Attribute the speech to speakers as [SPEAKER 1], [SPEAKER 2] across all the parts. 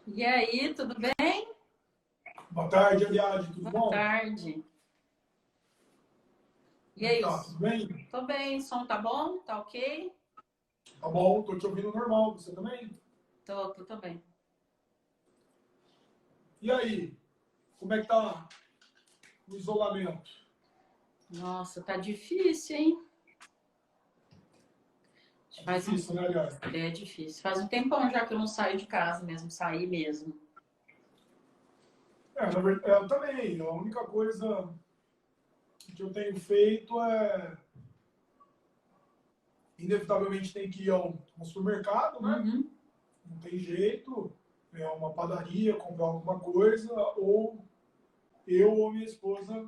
[SPEAKER 1] E aí, tudo bem?
[SPEAKER 2] Boa tarde, Ariadne, tudo
[SPEAKER 1] Boa
[SPEAKER 2] bom?
[SPEAKER 1] tarde. E
[SPEAKER 2] Como é que
[SPEAKER 1] aí,
[SPEAKER 2] tá? Tudo bem?
[SPEAKER 1] tô bem, o som tá bom? Tá ok?
[SPEAKER 2] Tá bom, tô te ouvindo normal, você também?
[SPEAKER 1] Tô bem.
[SPEAKER 2] E aí, como é que tá o isolamento?
[SPEAKER 1] Nossa, tá difícil, hein?
[SPEAKER 2] Tá
[SPEAKER 1] Faz um...
[SPEAKER 2] difícil, né, Ariadne?
[SPEAKER 1] É difícil. Faz um tempão já que eu não saio de casa mesmo, saí mesmo.
[SPEAKER 2] Na verdade, eu também. A única coisa que eu tenho feito é, inevitavelmente, tem que ir ao supermercado, né?
[SPEAKER 1] Uhum,
[SPEAKER 2] Não tem jeito. É uma padaria, comprar alguma coisa, ou eu ou minha esposa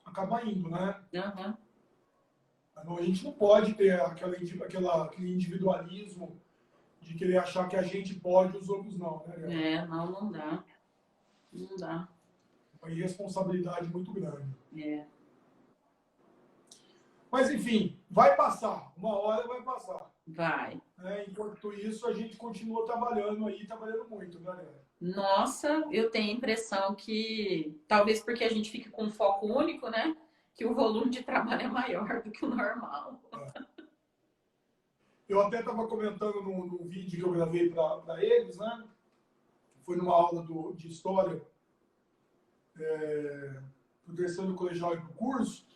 [SPEAKER 2] acaba indo, né?
[SPEAKER 1] aham.
[SPEAKER 2] A gente não pode ter aquele individualismo de querer achar que a gente pode e os outros não, né, Ariel?
[SPEAKER 1] É, não, não dá. Não dá.
[SPEAKER 2] Uma irresponsabilidade muito grande.
[SPEAKER 1] É.
[SPEAKER 2] Mas, enfim, vai passar. Uma hora vai passar.
[SPEAKER 1] Vai.
[SPEAKER 2] Né? Enquanto isso, a gente continua trabalhando aí, trabalhando muito, né, Ariel?
[SPEAKER 1] Nossa, eu tenho a impressão que, talvez porque a gente fique com um foco único, né? Que o volume de trabalho é maior do que o normal.
[SPEAKER 2] Eu até estava comentando num vídeo que eu gravei para eles, né? Foi numa aula de história do terceiro colegial e do curso,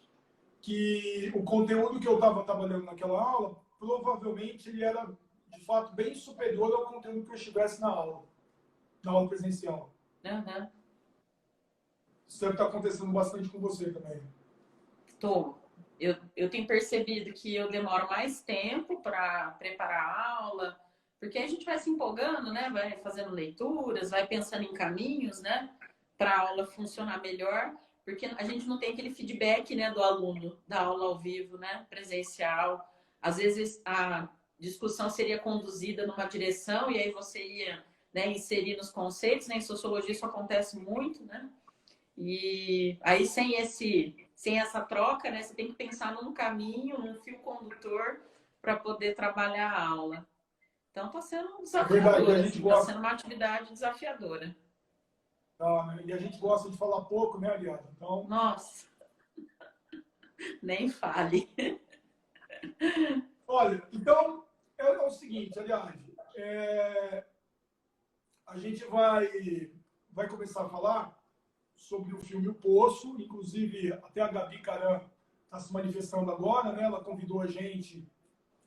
[SPEAKER 2] que o conteúdo que eu estava trabalhando naquela aula, provavelmente ele era, de fato, bem superior ao conteúdo que eu estivesse na aula presencial.
[SPEAKER 1] Aham.
[SPEAKER 2] Isso deve estar acontecendo bastante com você também.
[SPEAKER 1] Tô. Eu tenho percebido que eu demoro mais tempo para preparar a aula, porque a gente vai se empolgando, né? Vai fazendo leituras, vai pensando em caminhos, né? Para a aula funcionar melhor, porque a gente não tem aquele feedback, né, do aluno da aula ao vivo, né? Presencial. Às vezes a discussão seria conduzida numa direção e aí você ia, né, inserir nos conceitos, né? Em sociologia isso acontece muito, né? E aí, sem essa troca, né, você tem que pensar num caminho, num fio condutor para poder trabalhar a aula. Então, está sendo
[SPEAKER 2] É verdade, e
[SPEAKER 1] desafiador,
[SPEAKER 2] a gente
[SPEAKER 1] assim, está
[SPEAKER 2] gosta,
[SPEAKER 1] sendo uma atividade desafiadora.
[SPEAKER 2] tá, né? E a gente gosta de falar pouco, né, Ariadne? Então,
[SPEAKER 1] Nossa, nem fale.
[SPEAKER 2] olha, então é o seguinte, Ariadne, a gente vai começar a falar sobre o filme O Poço, inclusive até a Gabi Caran está se manifestando agora, né? Ela convidou a gente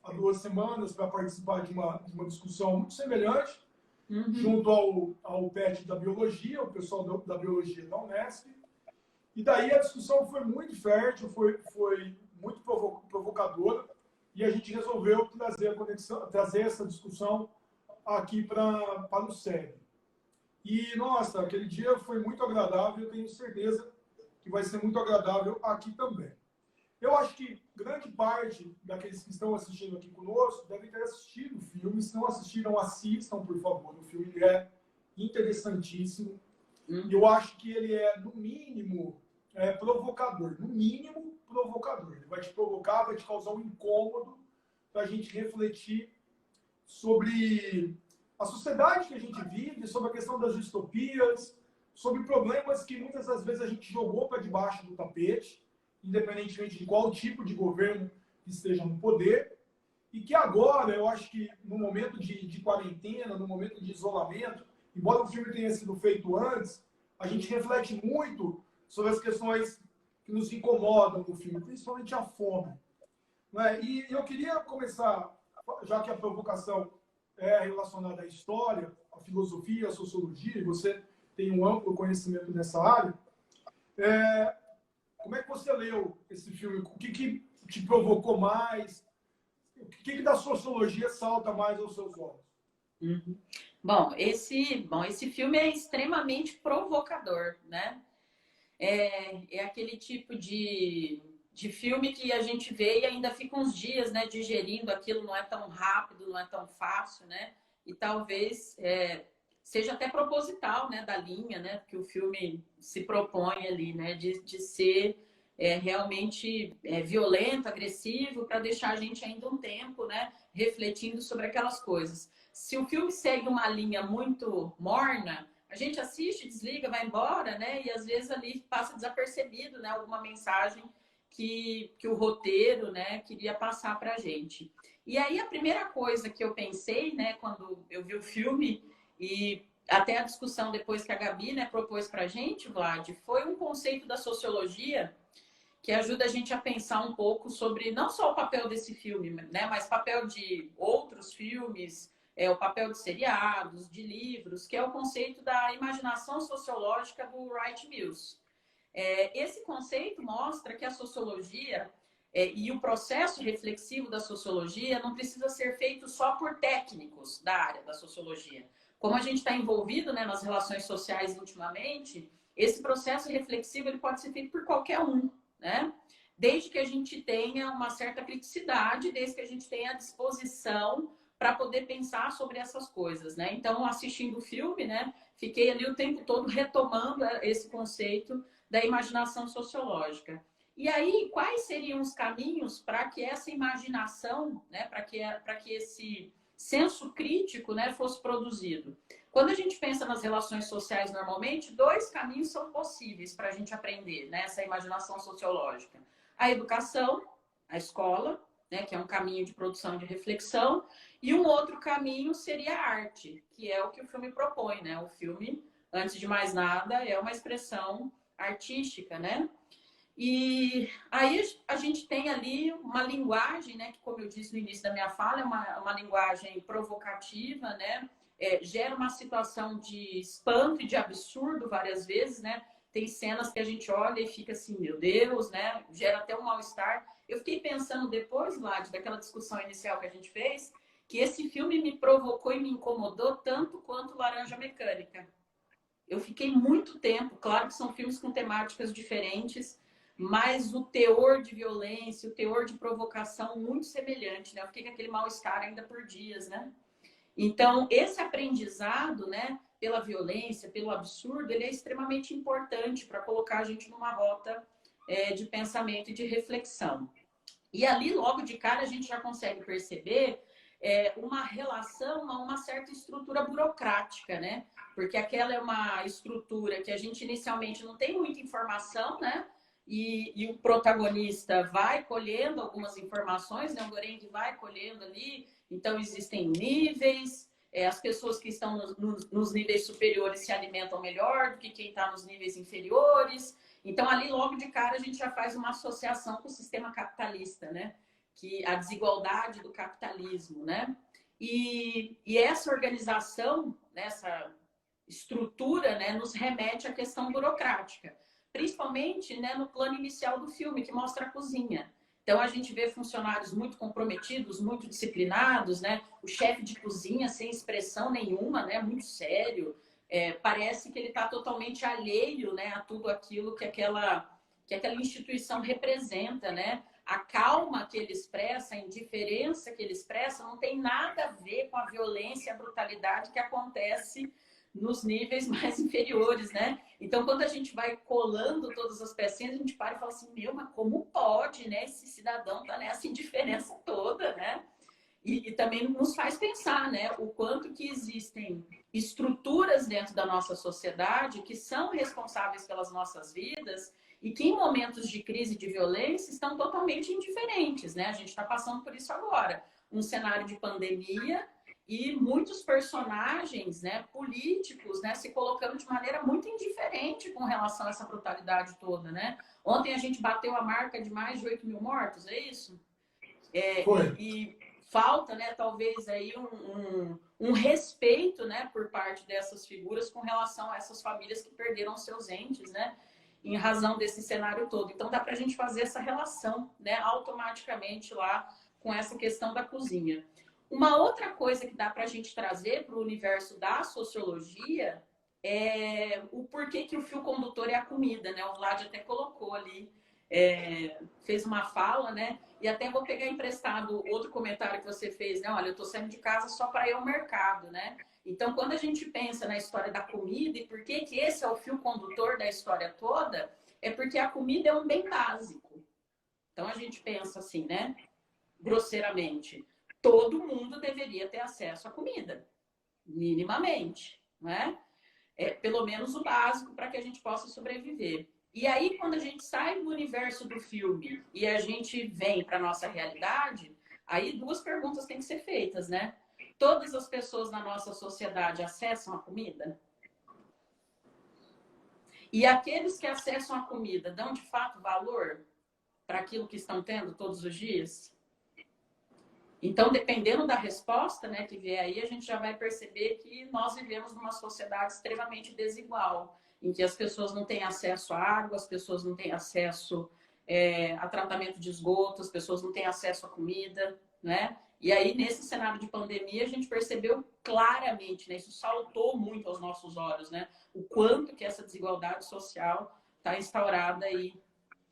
[SPEAKER 2] há 2 semanas para participar de uma discussão muito semelhante,
[SPEAKER 1] Uhum.
[SPEAKER 2] junto ao PET da Biologia, o pessoal da Biologia da Unesp. E daí a discussão foi muito fértil, foi muito provocadora, e a gente resolveu trazer a conexão, trazer essa discussão aqui para o SEG. E, nossa, aquele dia foi muito agradável, eu tenho certeza que vai ser muito agradável aqui também. Eu acho que grande parte daqueles que estão assistindo aqui conosco devem ter assistido o filme. Se não assistiram, assistam, por favor. O filme é interessantíssimo. E eu
[SPEAKER 1] Uhum.
[SPEAKER 2] acho que ele é, no mínimo, provocador. No mínimo, provocador. Ele vai te provocar, vai te causar um incômodo para a gente refletir sobre a sociedade que a gente vive, sobre a questão das distopias, sobre problemas que muitas das vezes a gente jogou para debaixo do tapete, independentemente de qual tipo de governo esteja no poder, e que agora, eu acho que no momento de quarentena, no momento de isolamento, embora o filme tenha sido feito antes, a gente reflete muito sobre as questões que nos incomodam no filme, principalmente a fome. Né? E eu queria começar, já que a provocação é relacionada à história, à filosofia, à sociologia, e você tem um amplo conhecimento nessa área, como é que você leu esse filme? O que te provocou mais? O que da sociologia salta mais aos seus olhos?
[SPEAKER 1] Uhum. Bom, esse filme é extremamente provocador, né? É aquele tipo de filme que a gente vê e ainda fica uns dias, né, digerindo aquilo, não é tão rápido, não é tão fácil, né? E talvez seja até proposital, né, da linha, né, que o filme se propõe ali, né, de ser realmente violento, agressivo, para deixar a gente ainda um tempo, né, refletindo sobre aquelas coisas. Se o filme segue uma linha muito morna, a gente assiste, desliga, vai embora, né? E às vezes ali passa desapercebido, né? Alguma mensagem que o roteiro, né, queria passar para a gente. E aí a primeira coisa que eu pensei, né, quando eu vi o filme e até a discussão depois que a Gabi, né, propôs para a gente, Vlad, foi um conceito da sociologia que ajuda a gente a pensar um pouco sobre não só o papel desse filme, né, mas papel de outros filmes, o papel de seriados, de livros, que é o conceito da imaginação sociológica do Wright Mills. Esse conceito mostra que a sociologia e o processo reflexivo da sociologia não precisa ser feito só por técnicos da área da sociologia. Como a gente está envolvido, né, nas relações sociais intimamente, esse processo reflexivo ele pode ser feito por qualquer um, né? Desde que a gente tenha uma certa criticidade, desde que a gente tenha a disposição para poder pensar sobre essas coisas, né? Então, assistindo o filme, né, fiquei ali o tempo todo retomando esse conceito da imaginação sociológica. E aí, quais seriam os caminhos para que essa imaginação, né, para que esse senso crítico, né, fosse produzido? Quando a gente pensa nas relações sociais normalmente, dois caminhos são possíveis para a gente aprender, né, essa imaginação sociológica. A educação, a escola, né, que é um caminho de produção de reflexão, e um outro caminho seria a arte, que é o que o filme propõe, né? O filme, antes de mais nada, é uma expressão artística, né? E aí a gente tem ali uma linguagem, né, que, como eu disse no início da minha fala, é uma linguagem provocativa, né? Gera uma situação de espanto e de absurdo várias vezes, né? Tem cenas que a gente olha e fica assim, meu Deus, né? Gera até um mal-estar. Eu fiquei pensando depois, Vlad, daquela discussão inicial que a gente fez, que esse filme me provocou e me incomodou tanto quanto Laranja Mecânica. Eu fiquei muito tempo, claro que são filmes com temáticas diferentes, mas o teor de violência, o teor de provocação muito semelhante, né? Eu fiquei com aquele mal-estar ainda por dias, né? Então, esse aprendizado, né, pela violência, pelo absurdo, ele é extremamente importante para colocar a gente numa rota de pensamento e de reflexão. E ali, logo de cara, a gente já consegue perceber uma relação a uma certa estrutura burocrática, né? Porque aquela é uma estrutura que a gente inicialmente não tem muita informação, né? E o protagonista vai colhendo algumas informações, né? O Goreng vai colhendo ali. Então, existem níveis. As pessoas que estão nos níveis superiores se alimentam melhor do que quem está nos níveis inferiores. Então, ali, logo de cara, a gente já faz uma associação com o sistema capitalista, né? Que a desigualdade do capitalismo, né? E essa organização, né, essa estrutura, né, nos remete à questão burocrática, principalmente, né, no plano inicial do filme, que mostra a cozinha. Então, a gente vê funcionários muito comprometidos, muito disciplinados, né? O chefe de cozinha sem expressão nenhuma, né? Muito sério. Parece que ele está totalmente alheio, né, a tudo aquilo que aquela instituição representa, né? A calma que ele expressa, a indiferença que ele expressa, não tem nada a ver com a violência e a brutalidade que acontece nos níveis mais inferiores, né? Então, quando a gente vai colando todas as pecinhas, a gente para e fala assim, meu, mas como pode, né? Esse cidadão tá nessa indiferença toda, né? E também nos faz pensar, né? O quanto que existem estruturas dentro da nossa sociedade que são responsáveis pelas nossas vidas e que em momentos de crise e de violência estão totalmente indiferentes, né? A gente está passando por isso agora. Um cenário de pandemia e muitos personagens, né, políticos, né, se colocando de maneira muito indiferente com relação a essa brutalidade toda, né? Ontem a gente bateu a marca de mais de 8 mil mortos, é isso?
[SPEAKER 2] Foi.
[SPEAKER 1] E falta, né, talvez aí um respeito, né, por parte dessas figuras com relação a essas famílias que perderam seus entes, né, em razão desse cenário todo. Então dá para a gente fazer essa relação, né, automaticamente lá com essa questão da cozinha. Uma outra coisa que dá para a gente trazer para o universo da sociologia é o porquê que o fio condutor é a comida, né? O Vlad até colocou ali, fez uma fala, né? E até vou pegar emprestado outro comentário que você fez, né? Olha, eu estou saindo de casa só para ir ao mercado, né? Então, quando a gente pensa na história da comida e por que esse é o fio condutor da história toda, é porque a comida é um bem básico. Então, a gente pensa assim, né? Grosseiramente. todo mundo deveria ter acesso à comida, minimamente, né? Pelo menos o básico para que a gente possa sobreviver. E aí, quando a gente sai do universo do filme e a gente vem para a nossa realidade, aí duas perguntas têm que ser feitas, né? Todas as pessoas na nossa sociedade acessam a comida? E aqueles que acessam a comida dão de fato valor para aquilo que estão tendo todos os dias? Então, dependendo da resposta, né, que vier aí, a gente já vai perceber que nós vivemos numa sociedade extremamente desigual, em que as pessoas não têm acesso à água, as pessoas não têm acesso a tratamento de esgoto, as pessoas não têm acesso à comida, né? E aí, nesse cenário de pandemia, a gente percebeu claramente, né, isso saltou muito aos nossos olhos, né? O quanto que essa desigualdade social está instaurada aí,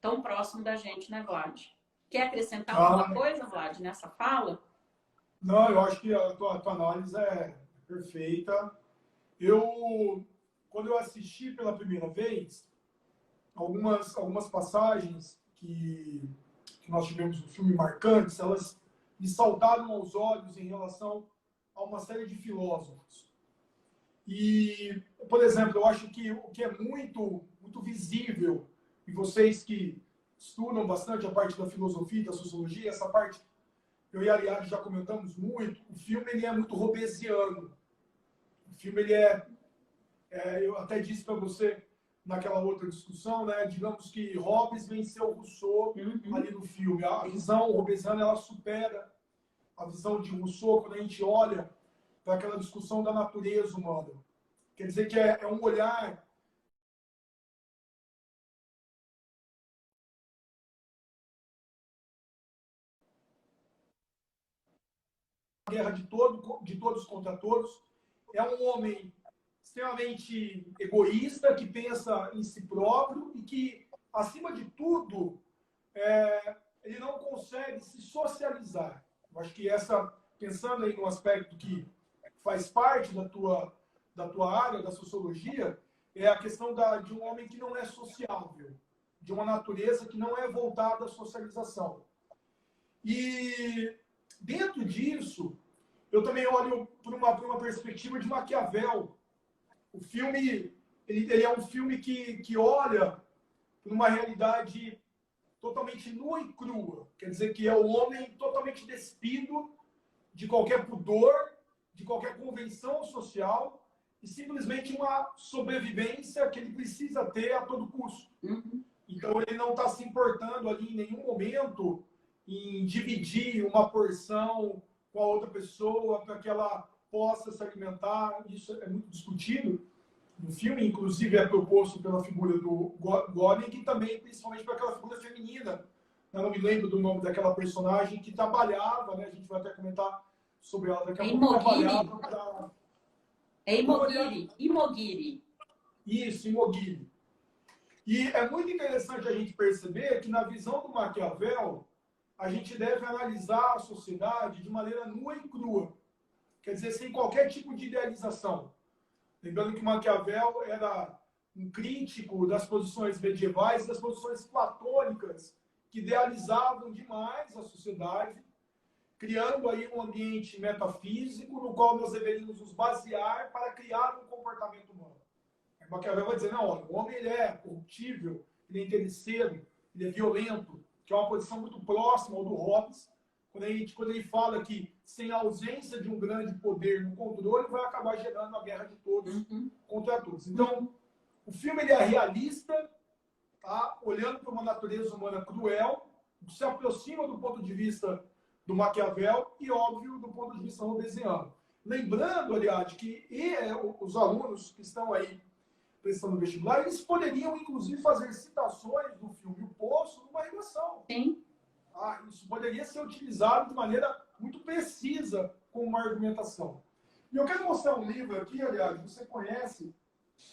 [SPEAKER 1] tão próximo da gente, né, Vlad? Quer acrescentar alguma coisa, Vlad, nessa fala?
[SPEAKER 2] Não, eu acho que a tua análise é perfeita. Quando eu assisti pela primeira vez, algumas passagens que nós tivemos no filme marcantes, elas me saltaram aos olhos em relação a uma série de filósofos. E, por exemplo, eu acho que o que é muito, muito visível, e vocês que estudam bastante a parte da filosofia e da sociologia, essa parte, eu e a Ariadne já comentamos muito, o filme ele é muito hobbesiano. O filme ele eu até disse para você naquela outra discussão, né? Digamos que Hobbes venceu Rousseau ali no filme. A visão hobbesiana ela supera a visão de Rousseau quando a gente olha para aquela discussão da natureza humana. Quer dizer que é um olhar guerra de todos contra todos. É um homem extremamente egoísta, que pensa em si próprio e que, acima de tudo, ele não consegue se socializar. Eu acho que pensando aí no aspecto que faz parte da tua área, da sociologia, é a questão de um homem que não é sociável, de uma natureza que não é voltada à socialização. E dentro disso, eu também olho por uma perspectiva de Maquiavel. O filme ele é um filme que olha para uma realidade totalmente nua e crua. Quer dizer que é o homem totalmente despido de qualquer pudor, de qualquer convenção social e simplesmente uma sobrevivência que ele precisa ter a todo custo. Então ele não está se importando ali em nenhum momento em dividir uma porção com a outra pessoa para que ela possa se alimentar. Isso é muito discutido no filme, inclusive é proposto pela figura do Golem, que também, principalmente para aquela figura feminina. Eu não me lembro do nome daquela personagem que trabalhava, né? A gente vai até comentar sobre ela daqui a pouco. Trabalhava para...
[SPEAKER 1] Imogiri.
[SPEAKER 2] Isso, Imogiri. E é muito interessante a gente perceber que, na visão do Maquiavel, a gente deve analisar a sociedade de maneira nua e crua. Quer dizer, sem qualquer tipo de idealização. Lembrando que Maquiavel era um crítico das posições medievais, das posições platônicas, que idealizavam demais a sociedade, criando aí um ambiente metafísico no qual nós deveríamos nos basear para criar um comportamento humano. Maquiavel vai dizer, não, olha, o homem ele é corruptível, ele é interesseiro, ele é violento, que é uma posição muito próxima ao do Hobbes, quando ele fala que sem a ausência de um grande poder no controle, vai acabar gerando a guerra de todos contra todos. Então, o filme ele é realista, tá? Olhando para uma natureza humana cruel, se aproxima do ponto de vista do Maquiavel e, óbvio, do ponto de vista hobbesiano. Lembrando, aliás, que os alunos que estão aí prestando vestibular, eles poderiam, inclusive, fazer citações do filme O Poço numa redação.
[SPEAKER 1] Sim.
[SPEAKER 2] Isso poderia ser utilizado de maneira muito precisa com uma argumentação. E eu quero mostrar um livro aqui, aliás, você conhece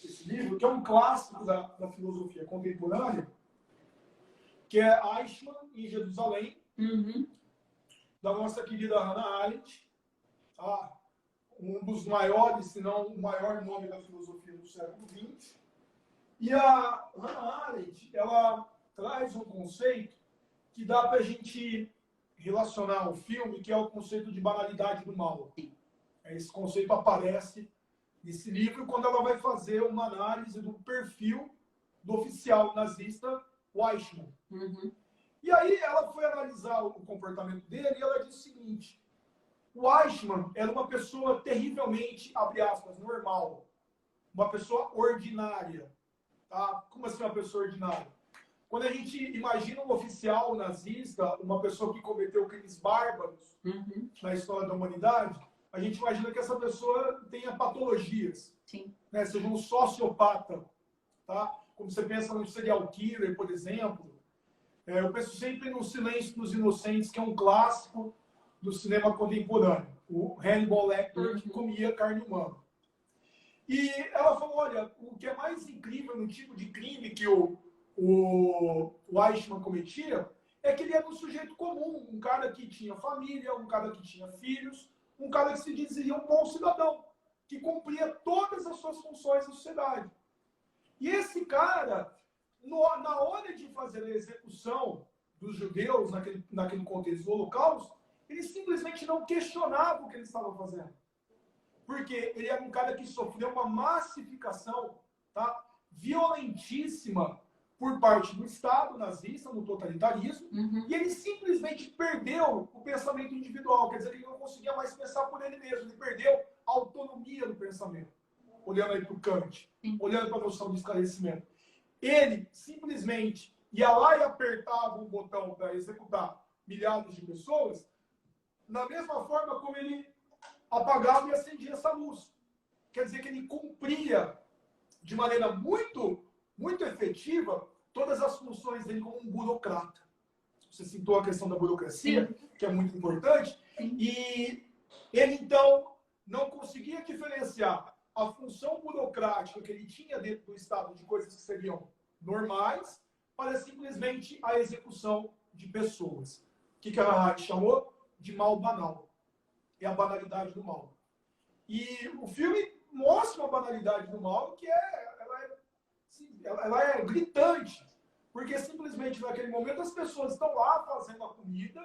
[SPEAKER 2] esse livro, que é um clássico da filosofia contemporânea, que é Eichmann em Jerusalém, da nossa querida Hannah Arendt, um dos maiores, se não o maior nome da filosofia do século XX. E a Hannah Arendt, ela traz um conceito que dá para a gente relacionar ao filme, que é o conceito de banalidade do mal. Esse conceito aparece nesse livro quando ela vai fazer uma análise do perfil do oficial nazista Eichmann.
[SPEAKER 1] Uhum.
[SPEAKER 2] E aí ela foi analisar o comportamento dele e ela disse o seguinte: o Eichmann era uma pessoa terrivelmente, abre aspas, normal, uma pessoa ordinária. Tá? Como assim uma pessoa ordinária? Quando a gente imagina um oficial nazista, uma pessoa que cometeu crimes bárbaros na história da humanidade, a gente imagina que essa pessoa tenha patologias.
[SPEAKER 1] Sim.
[SPEAKER 2] Né? Seja um sociopata. Tá? Como você pensa no serial killer, por exemplo. Eu penso sempre no Silêncio dos Inocentes, que é um clássico do cinema contemporâneo. O Hannibal Lecter, que comia carne humana. E ela falou, olha, o que é mais incrível no tipo de crime que o Eichmann cometia é que ele era um sujeito comum, um cara que tinha família, um cara que tinha filhos, um cara que se dizia um bom cidadão, que cumpria todas as suas funções na sociedade. E esse cara, na hora de fazer a execução dos judeus naquele contexto do Holocausto, ele simplesmente não questionava o que ele estava fazendo. Porque ele era um cara que sofreu uma massificação, tá, violentíssima por parte do Estado nazista, no totalitarismo, e ele simplesmente perdeu o pensamento individual. Quer dizer, que ele não conseguia mais pensar por ele mesmo. Ele perdeu a autonomia do pensamento. Olhando aí para o Kant, olhando para a noção de esclarecimento. Ele simplesmente ia lá e apertava um botão para executar milhares de pessoas, da mesma forma como ele apagava e acendia essa luz. Quer dizer que ele cumpria de maneira muito, muito efetiva todas as funções dele como um burocrata. Você citou a questão da burocracia, que é muito importante, e ele, então, não conseguia diferenciar a função burocrática que ele tinha dentro do Estado de coisas que seriam normais para simplesmente a execução de pessoas. O que a Hannah Arendt chamou de mal banal. É a banalidade do mal. E o filme mostra uma banalidade do mal que ela é gritante. Porque simplesmente naquele momento as pessoas estão lá fazendo a comida,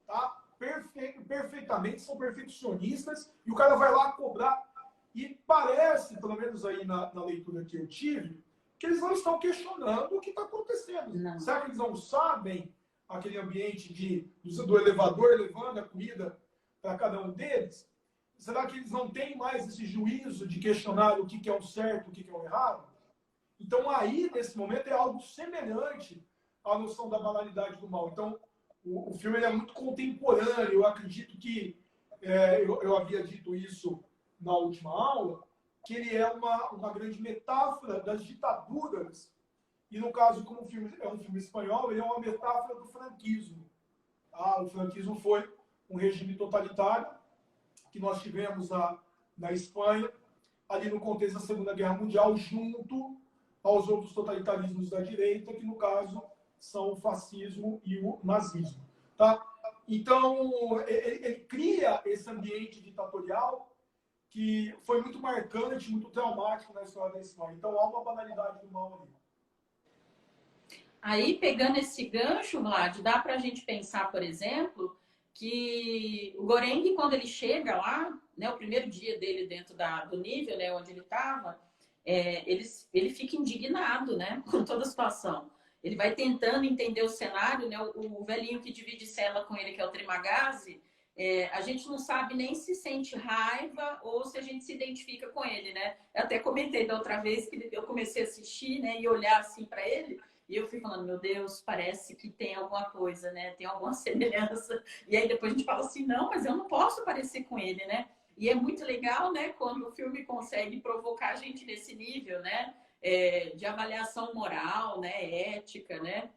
[SPEAKER 2] tá? Perfeitamente, são perfeccionistas, e o cara vai lá cobrar. E parece, pelo menos aí na leitura que eu tive, que eles não estão questionando o que está acontecendo.
[SPEAKER 1] Não.
[SPEAKER 2] Será que eles não sabem aquele ambiente do elevador levando a comida para cada um deles? Será que eles não têm mais esse juízo de questionar o que é o certo, o que é o errado? Então aí, nesse momento, é algo semelhante à noção da banalidade do mal. Então, o filme ele é muito contemporâneo. Eu acredito que, eu havia dito isso na última aula, que ele é uma grande metáfora das ditaduras. E, no caso, como o filme é um filme espanhol, ele é uma metáfora do franquismo. O franquismo foi um regime totalitário que nós tivemos na Espanha, ali no contexto da Segunda Guerra Mundial, junto aos outros totalitarismos da direita, que, no caso, são o fascismo e o nazismo. Tá? Então, ele cria esse ambiente ditatorial que foi muito marcante, muito traumático na história da Espanha. Então, há uma banalidade do mal ali.
[SPEAKER 1] Aí, pegando esse gancho, Vlad, dá para a gente pensar, por exemplo, que o Goreng, quando ele chega lá, né, o primeiro dia dele dentro do nível, né, onde ele estava, ele fica indignado, né, com toda a situação. Ele vai tentando entender o cenário, né, o velhinho que divide cela com ele, que é o Trimagazi, a gente não sabe nem se sente raiva ou se a gente se identifica com ele, né? Eu até comentei da outra vez que eu comecei a assistir, né, e olhar assim para ele, e eu fui falando, meu Deus, parece que tem alguma coisa, né? Tem alguma semelhança. E aí depois a gente fala assim, não, mas eu não posso parecer com ele, né? E é muito legal, né, quando o filme consegue provocar a gente nesse nível, né? De avaliação moral, né? Ética, né?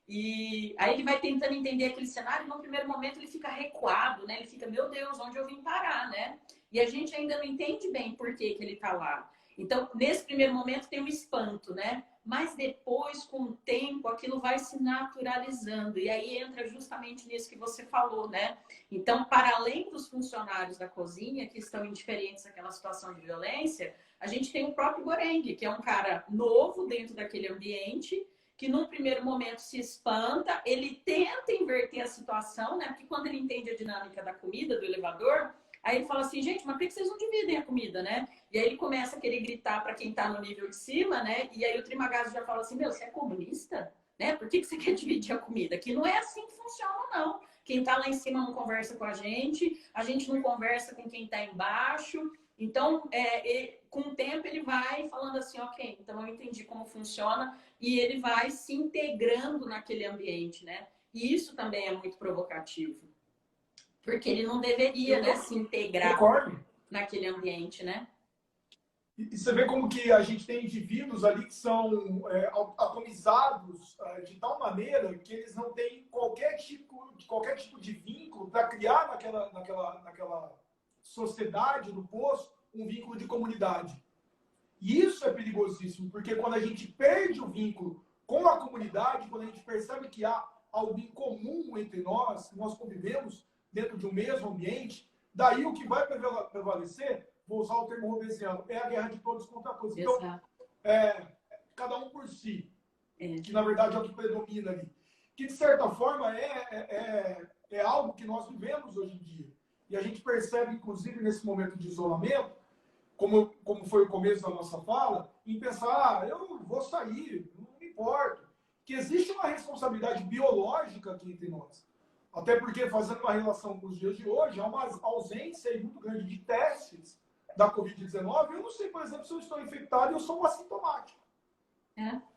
[SPEAKER 1] E aí ele vai tentando entender aquele cenário e no primeiro momento ele fica recuado, né? Ele fica, meu Deus, onde eu vim parar, né? E a gente ainda não entende bem por que ele tá lá. Então, nesse primeiro momento tem um espanto, né? Mas depois, com o tempo, aquilo vai se naturalizando. E aí entra justamente nisso que você falou, né? Então, para além dos funcionários da cozinha, que estão indiferentes àquela situação de violência, a gente tem o próprio Goreng, que é um cara novo dentro daquele ambiente que num primeiro momento se espanta, ele tenta inverter a situação, né? Porque quando ele entende a dinâmica da comida, do elevador, aí ele fala assim, gente, mas por que vocês não dividem a comida, né? E aí ele começa a querer gritar para quem está no nível de cima, né? E aí o Trimagazzi já fala assim, meu, você é comunista? Né? Por que você quer dividir a comida? Que não é assim que funciona, não. Quem está lá em cima não conversa com a gente não conversa com quem está embaixo. Então, com o tempo, ele vai falando assim, ok, então eu entendi como funciona, e ele vai se integrando naquele ambiente, né? E isso também é muito provocativo, porque ele não deveria, né, se integrar
[SPEAKER 2] Concordo.
[SPEAKER 1] naquele ambiente, né?
[SPEAKER 2] E você vê como que a gente tem indivíduos ali que são atomizados de tal maneira que eles não têm qualquer tipo de vínculo para criar naquela sociedade, no poço, um vínculo de comunidade. E isso é perigosíssimo, porque quando a gente perde o vínculo com a comunidade, quando a gente percebe que há algo em comum entre nós, que nós convivemos dentro de um mesmo ambiente, daí o que vai prevalecer, vou usar o termo robesiano, é a guerra de todos contra todos. Então, cada um por si, que na verdade é o que predomina ali. Que de certa forma é algo que nós vivemos hoje em dia. E a gente percebe, inclusive, nesse momento de isolamento, como foi o começo da nossa fala, em pensar, eu vou sair, não me importo. Que existe uma responsabilidade biológica aqui entre nós. Até porque, fazendo uma relação com os dias de hoje, há uma ausência muito grande de testes da Covid-19. Eu não sei, por exemplo, se eu estou infectado e eu sou um assintomático.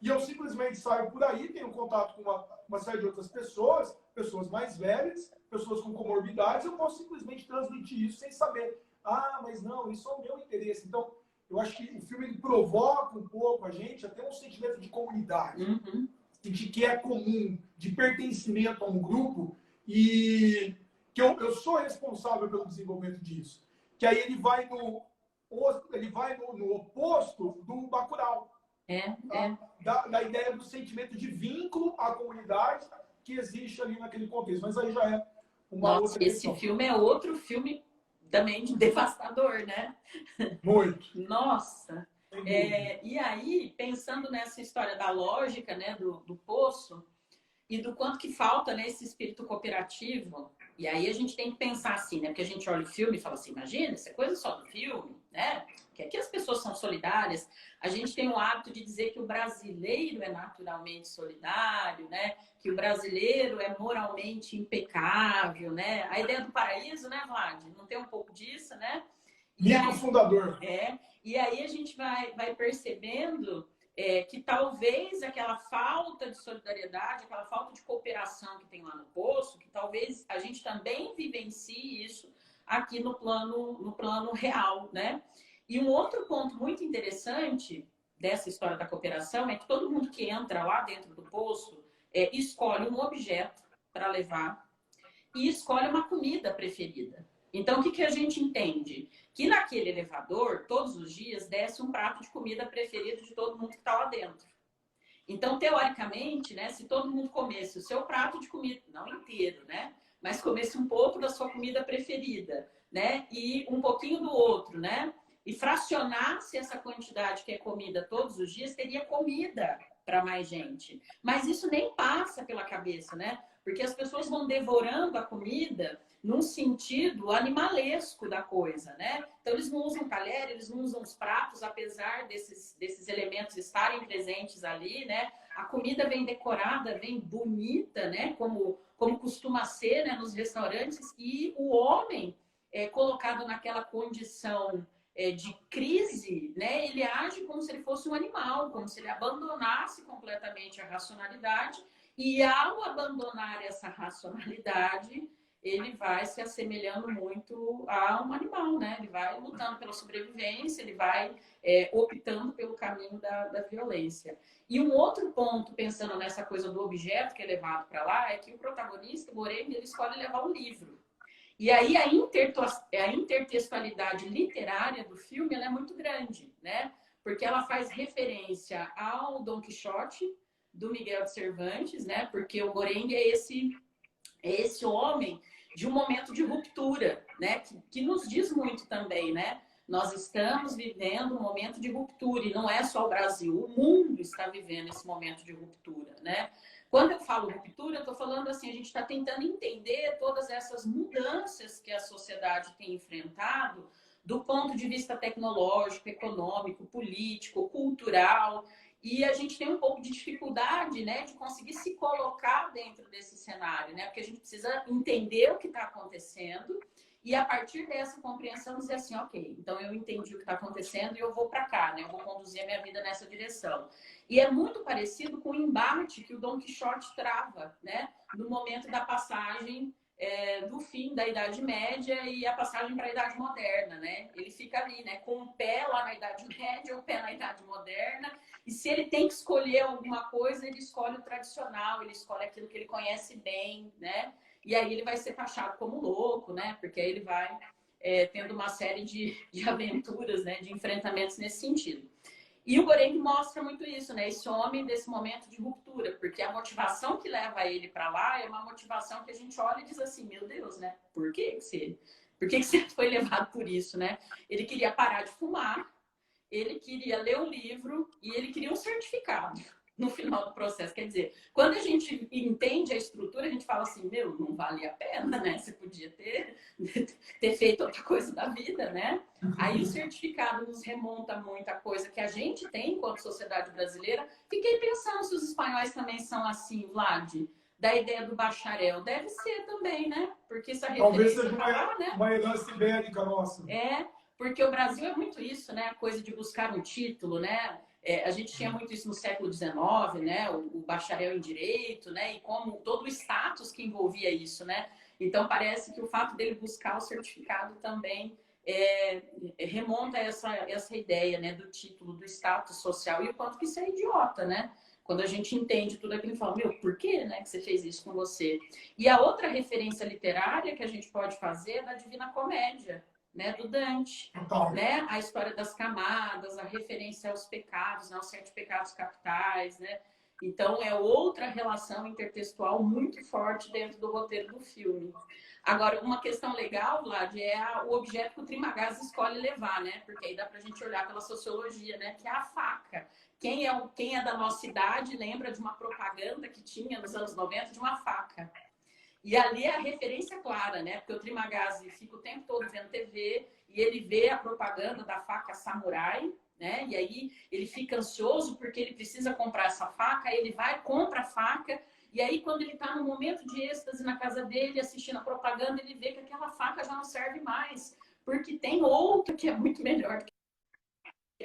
[SPEAKER 2] E eu simplesmente saio por aí, tenho contato com uma série de outras pessoas mais velhas, pessoas com comorbidades, eu posso simplesmente transmitir isso sem saber. Ah, mas não, isso é o meu interesse. Então, eu acho que o filme ele provoca um pouco a gente até um sentimento de comunidade, de que é comum, de pertencimento a um grupo, e que eu sou responsável pelo desenvolvimento disso. Que aí ele vai no oposto do Bacurau. Da ideia do sentimento de vínculo à comunidade que existe ali naquele contexto. Mas aí já é uma outra questão.
[SPEAKER 1] Esse filme é outro filme também devastador, né?
[SPEAKER 2] Muito.
[SPEAKER 1] Nossa! E aí, pensando nessa história da lógica, né, do poço, e do quanto que falta, né, esse espírito cooperativo, e aí a gente tem que pensar assim, né? Porque a gente olha o filme e fala assim, imagina, isso é coisa só do filme, né? Que aqui as pessoas são solidárias. A gente tem o hábito de dizer que o brasileiro é naturalmente solidário, né? Que o brasileiro é moralmente impecável, né? A ideia do paraíso, né, Vlad? Não tem um pouco disso, né?
[SPEAKER 2] Mito fundador.
[SPEAKER 1] E aí a gente vai percebendo que talvez aquela falta de solidariedade, aquela falta de cooperação que tem lá no poço, que talvez a gente também vivencie isso aqui no plano real, né? E um outro ponto muito interessante dessa história da cooperação é que todo mundo que entra lá dentro do poço escolhe um objeto para levar e escolhe uma comida preferida. Então, o que a gente entende? Que naquele elevador, todos os dias, desce um prato de comida preferido de todo mundo que está lá dentro. Então, teoricamente, né, se todo mundo comesse o seu prato de comida, não inteiro, né, mas comesse um pouco da sua comida preferida, né, e um pouquinho do outro, né, e fracionasse essa quantidade que é comida todos os dias, teria comida para mais gente. Mas isso nem passa pela cabeça, né? Porque as pessoas vão devorando a comida num sentido animalesco da coisa, né? Então, eles não usam talher, eles não usam os pratos, apesar desses elementos estarem presentes ali, né? A comida vem decorada, vem bonita, né? Como costuma ser, né? Nos restaurantes. E o homem é colocado naquela condição de crise, né? Ele age como se ele fosse um animal, como se ele abandonasse completamente a racionalidade. E ao abandonar essa racionalidade, ele vai se assemelhando muito a um animal, né? Ele vai lutando pela sobrevivência, ele vai optando pelo caminho da violência. E um outro ponto, pensando nessa coisa do objeto que é levado para lá, é que o protagonista, Moreno, ele escolhe levar um livro. E aí a intertextualidade literária do filme ela é muito grande, né? Porque ela faz referência ao Dom Quixote, do Miguel de Cervantes, né? Porque o Gorengue é esse homem de um momento de ruptura, né? Que nos diz muito também, né? Nós estamos vivendo um momento de ruptura, e não é só o Brasil, o mundo está vivendo esse momento de ruptura, né? Quando eu falo ruptura, eu estou falando assim, a gente está tentando entender todas essas mudanças que a sociedade tem enfrentado do ponto de vista tecnológico, econômico, político, cultural, e a gente tem um pouco de dificuldade, né, de conseguir se colocar dentro desse cenário, né? Porque a gente precisa entender o que está acontecendo e a partir dessa compreensão dizer assim, ok, então eu entendi o que está acontecendo e eu vou para cá, né? Eu vou conduzir a minha vida nessa direção. E é muito parecido com o embate que o Dom Quixote trava, né? No momento da passagem do fim da Idade Média e a passagem para a Idade Moderna, né? Ele fica ali, né? Com o pé lá na Idade Média, o pé na Idade Moderna. E se ele tem que escolher alguma coisa, ele escolhe o tradicional, ele escolhe aquilo que ele conhece bem, né? E aí ele vai ser taxado como louco, né? Porque aí ele vai tendo uma série de aventuras, né? De enfrentamentos nesse sentido. E o Goreng mostra muito isso, né? Esse homem desse momento de ruptura, porque a motivação que leva ele para lá é uma motivação que a gente olha e diz assim, meu Deus, né? Por que você foi levado por isso, né? Ele queria parar de fumar, ele queria ler um livro e ele queria um certificado no final do processo. Quer dizer, quando a gente entende a estrutura, a gente fala assim, meu, não vale a pena, né? Você podia ter feito outra coisa da vida, né? Aí o certificado nos remonta muita coisa que a gente tem enquanto sociedade brasileira. Fiquei pensando se os espanhóis também são assim, Vlad, da ideia do bacharel. Deve ser também, né? Porque essa
[SPEAKER 2] Talvez
[SPEAKER 1] referência
[SPEAKER 2] seja
[SPEAKER 1] tá lá, né?
[SPEAKER 2] uma herança ibérica nossa.
[SPEAKER 1] Porque o Brasil é muito isso, né? A coisa de buscar um título, né? A gente tinha muito isso no século XIX, né? O bacharel em direito, né? E como todo o status que envolvia isso, né? Então parece que o fato dele buscar o certificado também remonta a essa ideia, né? Do título, do status social e o quanto que isso é idiota, né? Quando a gente entende tudo aquilo e fala, meu, por que, né, que você fez isso com você? E a outra referência literária que a gente pode fazer é da Divina Comédia, né, do Dante, né, a história das camadas, a referência aos pecados, né, aos 7 pecados capitais, né, então é outra relação intertextual muito forte dentro do roteiro do filme. Agora, uma questão legal, Vlad, o objeto que o Trimagazzi escolhe levar, né, porque aí dá pra gente olhar pela sociologia, né, que é a faca. Quem é da nossa idade lembra de uma propaganda que tinha nos anos 90 de uma faca. E ali é a referência clara, né? Porque o Trimagazzi fica o tempo todo vendo TV e ele vê a propaganda da faca samurai, né? E aí ele fica ansioso porque ele precisa comprar essa faca, aí ele vai, compra a faca, e aí quando ele está no momento de êxtase na casa dele, assistindo a propaganda, ele vê que aquela faca já não serve mais, porque tem outra que é muito melhor do que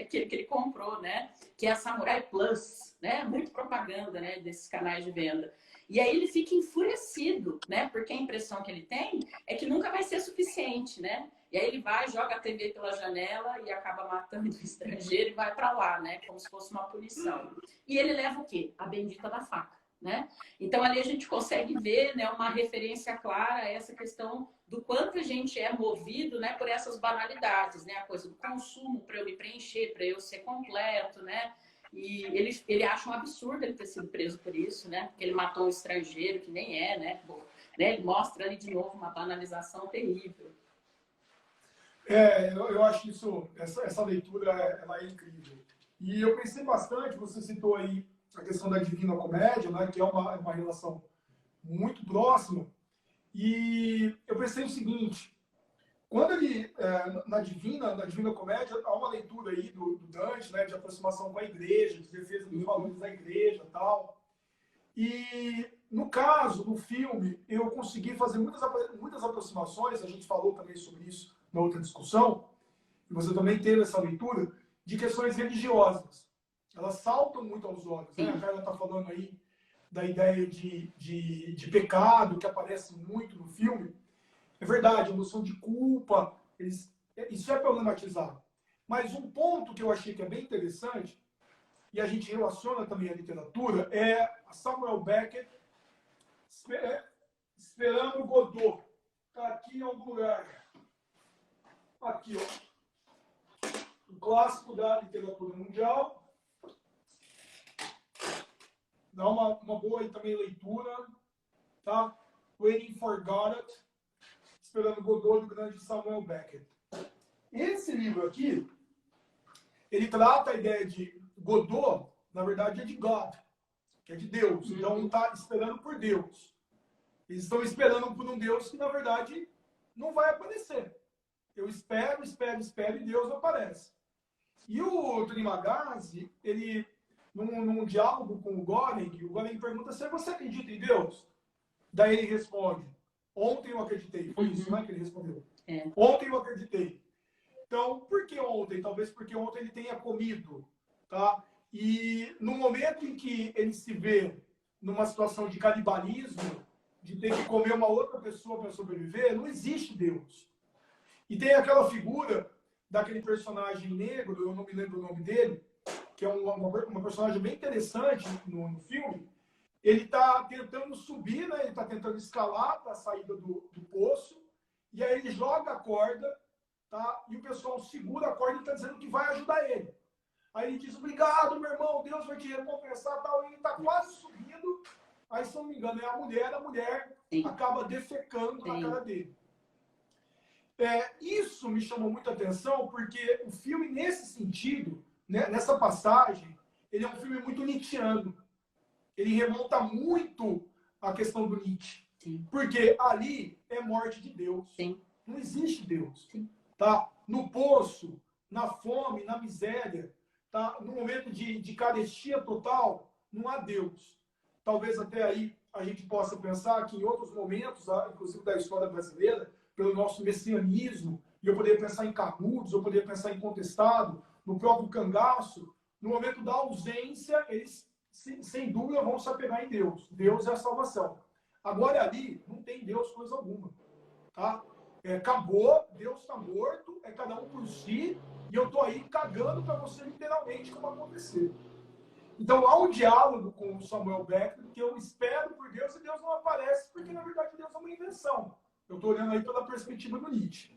[SPEAKER 1] aquele que ele comprou, né? Que é a Samurai Plus, né? Muito propaganda, né? Desses canais de venda. E aí ele fica enfurecido, né? Porque a impressão que ele tem é que nunca vai ser suficiente, né? E aí ele vai, joga a TV pela janela e acaba matando o estrangeiro e vai para lá, né? Como se fosse uma punição. E ele leva o quê? A bendita da faca, né? Então ali a gente consegue ver, né, uma referência clara a essa questão do quanto a gente é movido, né, por essas banalidades, né? A coisa do consumo para eu me preencher, para eu ser completo, né? E ele acha um absurdo ele ter sido preso por isso, né? Porque ele matou um estrangeiro que nem é, né? Bom, né? Ele mostra ali de novo uma banalização terrível.
[SPEAKER 2] Eu acho isso, essa leitura ela é incrível. E eu pensei bastante, você citou aí a questão da Divina Comédia, né? Que é uma relação muito próxima. E eu pensei o seguinte, quando ele, na Divina Comédia, há uma leitura aí do Dante, né, de aproximação com a igreja, de defesa dos valores da igreja e tal. E, no caso, no filme, eu consegui fazer muitas aproximações, a gente falou também sobre isso na outra discussão, e você também teve essa leitura, de questões religiosas. Elas saltam muito aos olhos, né? A Carla está falando aí da ideia de pecado, que aparece muito no filme. É verdade, a noção de culpa, isso é problematizado. Mas um ponto que eu achei que é bem interessante, e a gente relaciona também a literatura, é a Samuel Beckett esperando Godot. Está aqui em algum lugar. Aqui, ó. Um clássico da literatura mundial. Dá uma boa aí também leitura. Tá? Waiting for Godot. Esperando Godot, do grande Samuel Beckett. Esse livro aqui, ele trata a ideia de Godot, na verdade é de God, que é de Deus. Então não está esperando por Deus. Eles estão esperando por um Deus que, na verdade, não vai aparecer. Eu espero, espero, espero e Deus não aparece. E o Trimagazzi, ele, num diálogo com o Goring pergunta se você acredita em Deus? Daí ele responde, ontem eu acreditei. Foi isso, né, que ele respondeu. Ontem eu acreditei. Então, por que ontem? Talvez porque ontem ele tenha comido, tá? E no momento em que ele se vê numa situação de canibalismo, de ter que comer uma outra pessoa para sobreviver, não existe Deus. E tem aquela figura daquele personagem negro, eu não me lembro o nome dele, que é uma personagem bem interessante no filme. Ele está tentando subir, né? Ele está tentando escalar para a saída do poço, e aí ele joga a corda, tá? E o pessoal segura a corda e está dizendo que vai ajudar ele. Aí ele diz, obrigado, meu irmão, Deus vai te recompensar, tal. E ele está quase subindo, aí, se não me engano, é a mulher Sim. acaba defecando Sim. na cara dele. Isso me chamou muita atenção, porque o filme, nesse sentido, né, nessa passagem, ele é um filme muito nietzschiano. Ele remonta muito à questão do Nietzsche. Sim. Porque ali é morte de Deus. Sim. Não existe Deus. Sim. Tá? No poço, na fome, na miséria, tá? No momento de carestia total, não há Deus. Talvez até aí a gente possa pensar que em outros momentos, inclusive da história brasileira, pelo nosso messianismo, e eu poderia pensar em Canudos, eu poderia pensar em Contestado, no próprio Cangaço, no momento da ausência, eles, sem dúvida, vão se apegar em Deus. Deus é a salvação. Agora, ali, não tem Deus coisa alguma. Tá? Acabou, Deus está morto, é cada um por si, e eu estou aí cagando para você, literalmente, como acontecer. Então, há um diálogo com o Samuel Beckett, que eu espero por Deus, e Deus não aparece, porque, na verdade, Deus é uma invenção. Eu estou olhando aí pela perspectiva do Nietzsche.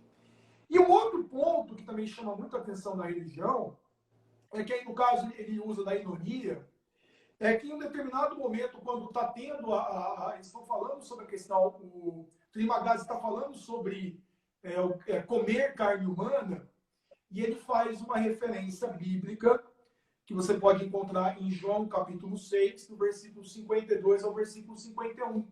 [SPEAKER 2] E um outro ponto que também chama muito a atenção na religião, é que aí, no caso, ele usa da ironia, é que em um determinado momento, quando está tendo eles estão falando sobre a questão, o Trimagazzi está falando sobre comer carne humana, e ele faz uma referência bíblica, que você pode encontrar em João capítulo 6, do versículo 52 ao versículo 51,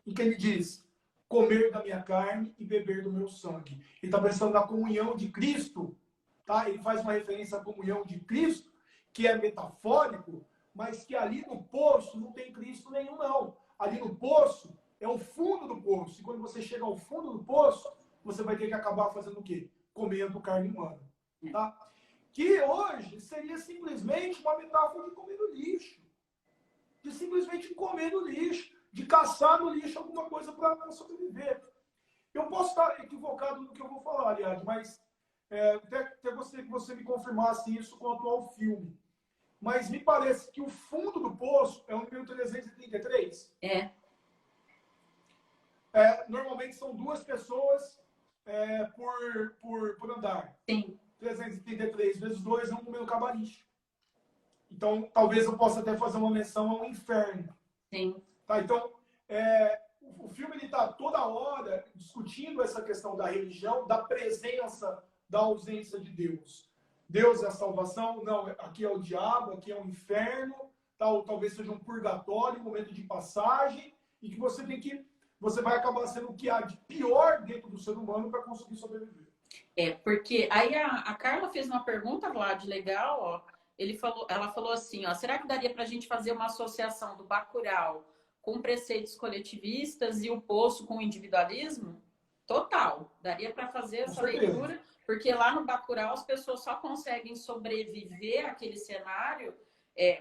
[SPEAKER 2] em que ele diz, comer da minha carne e beber do meu sangue. Ele está pensando na comunhão de Cristo, tá? Ele faz uma referência à comunhão de Cristo, que é metafórico, mas que ali no poço não tem Cristo nenhum, não. Ali no poço é o fundo do poço. E quando você chega ao fundo do poço, você vai ter que acabar fazendo o quê? Comendo carne humana. Tá? Que hoje seria simplesmente uma metáfora de comer no lixo. De simplesmente comer no lixo. De caçar no lixo alguma coisa para sobreviver. Eu posso estar equivocado no que eu vou falar, aliás, mas até gostaria que você me confirmasse isso quanto ao filme. Mas me parece que o fundo do poço é o número 333. Normalmente são 2 pessoas por andar. Sim. 333 vezes 2 é um número cabalístico. Então, talvez eu possa até fazer uma menção ao inferno. Sim. Tá? Então, o filme está toda hora discutindo essa questão da religião, da presença, da ausência de Deus. Deus é a salvação? Não, aqui é o diabo, aqui é o inferno, tal, talvez seja um purgatório, um momento de passagem, e que você vai acabar sendo o que há de pior dentro do ser humano para conseguir sobreviver.
[SPEAKER 1] Porque aí a Carla fez uma pergunta, Vlad, legal, ó. Ela falou assim, ó, será que daria para a gente fazer uma associação do Bacurau com preceitos coletivistas e o Poço com o individualismo? Total, daria para fazer essa leitura, porque lá no Bacurau as pessoas só conseguem sobreviver àquele cenário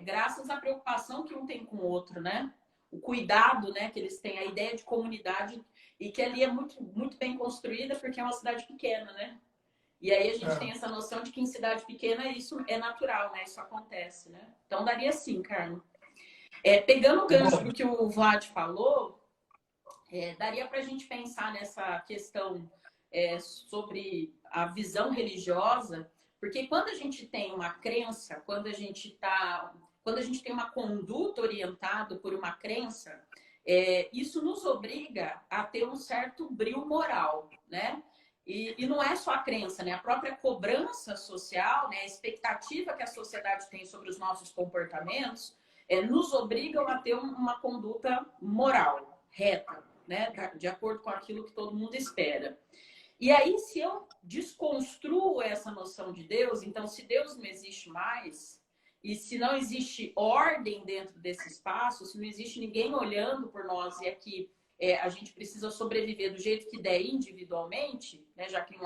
[SPEAKER 1] graças à preocupação que um tem com o outro, né? O cuidado, né, que eles têm, a ideia de comunidade, e que ali é muito, muito bem construída, porque é uma cidade pequena, né? E aí a gente tem essa noção de que em cidade pequena isso é natural, né? Isso acontece, né? Então daria sim, Carlos. Pegando o gancho do que o Vlad falou, daria para a gente pensar nessa questão sobre a visão religiosa, porque quando a gente tem uma crença, quando a gente tem uma conduta orientada por uma crença, isso nos obriga a ter um certo brio moral, né? E não é só a crença, né? A própria cobrança social, né? A expectativa que a sociedade tem sobre os nossos comportamentos nos obrigam a ter uma conduta moral, reta, né? De acordo com aquilo que todo mundo espera. E aí, se eu desconstruo essa noção de Deus, então, se Deus não existe mais, e se não existe ordem dentro desse espaço, se não existe ninguém olhando por nós e aqui a gente precisa sobreviver do jeito que der individualmente, né, já que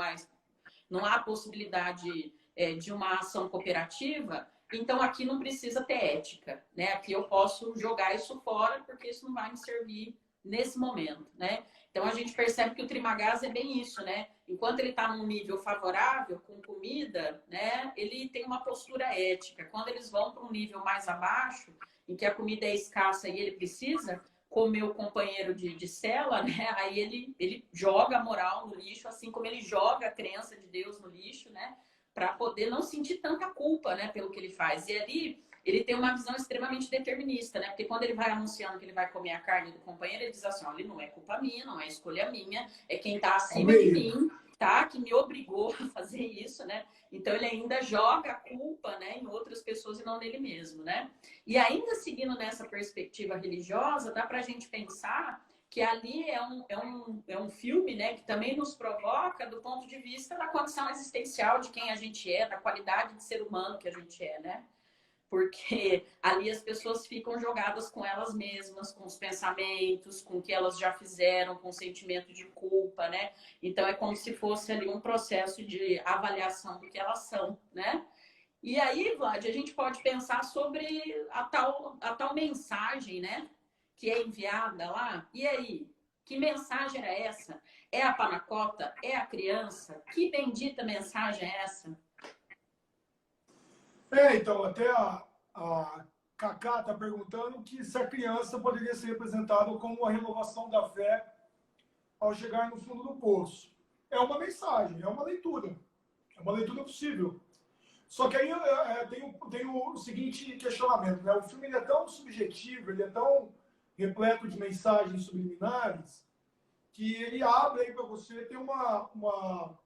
[SPEAKER 1] não há possibilidade de uma ação cooperativa, então aqui não precisa ter ética, né? Aqui eu posso jogar isso fora porque isso não vai me servir nesse momento, né? Então a gente percebe que o Trimagás é bem isso, né? Enquanto ele está num nível favorável com comida, né? Ele tem uma postura ética. Quando eles vão para um nível mais abaixo, em que a comida é escassa e ele precisa comer o companheiro de cela, né? Aí ele joga a moral no lixo, assim como ele joga a crença de Deus no lixo, né? Para poder não sentir tanta culpa, né? Pelo que ele faz. E ali ele tem uma visão extremamente determinista, né? Porque quando ele vai anunciando que ele vai comer a carne do companheiro, ele diz assim, olha, não é culpa minha, não é escolha minha, é quem está acima de mim, tá? Que me obrigou a fazer isso, né? Então ele ainda joga a culpa, né, em outras pessoas e não nele mesmo, né? E ainda seguindo nessa perspectiva religiosa, dá para a gente pensar que ali é um filme, né, que também nos provoca do ponto de vista da condição existencial de quem a gente é, da qualidade de ser humano que a gente é, né? Porque ali as pessoas ficam jogadas com elas mesmas, com os pensamentos, com o que elas já fizeram, com o sentimento de culpa, né? Então é como se fosse ali um processo de avaliação do que elas são, né? E aí, Vlad, a gente pode pensar sobre a tal mensagem, né? Que é enviada lá. E aí, que mensagem era essa? É a panacota? É a criança? Que bendita mensagem é essa?
[SPEAKER 2] Então, até a Cacá está perguntando que se a criança poderia ser representada como a renovação da fé ao chegar no fundo do poço. É uma mensagem, é uma leitura possível. Só que aí tem o seguinte questionamento, né? O filme ele é tão subjetivo, ele é tão repleto de mensagens subliminares, que ele abre aí para você ter uma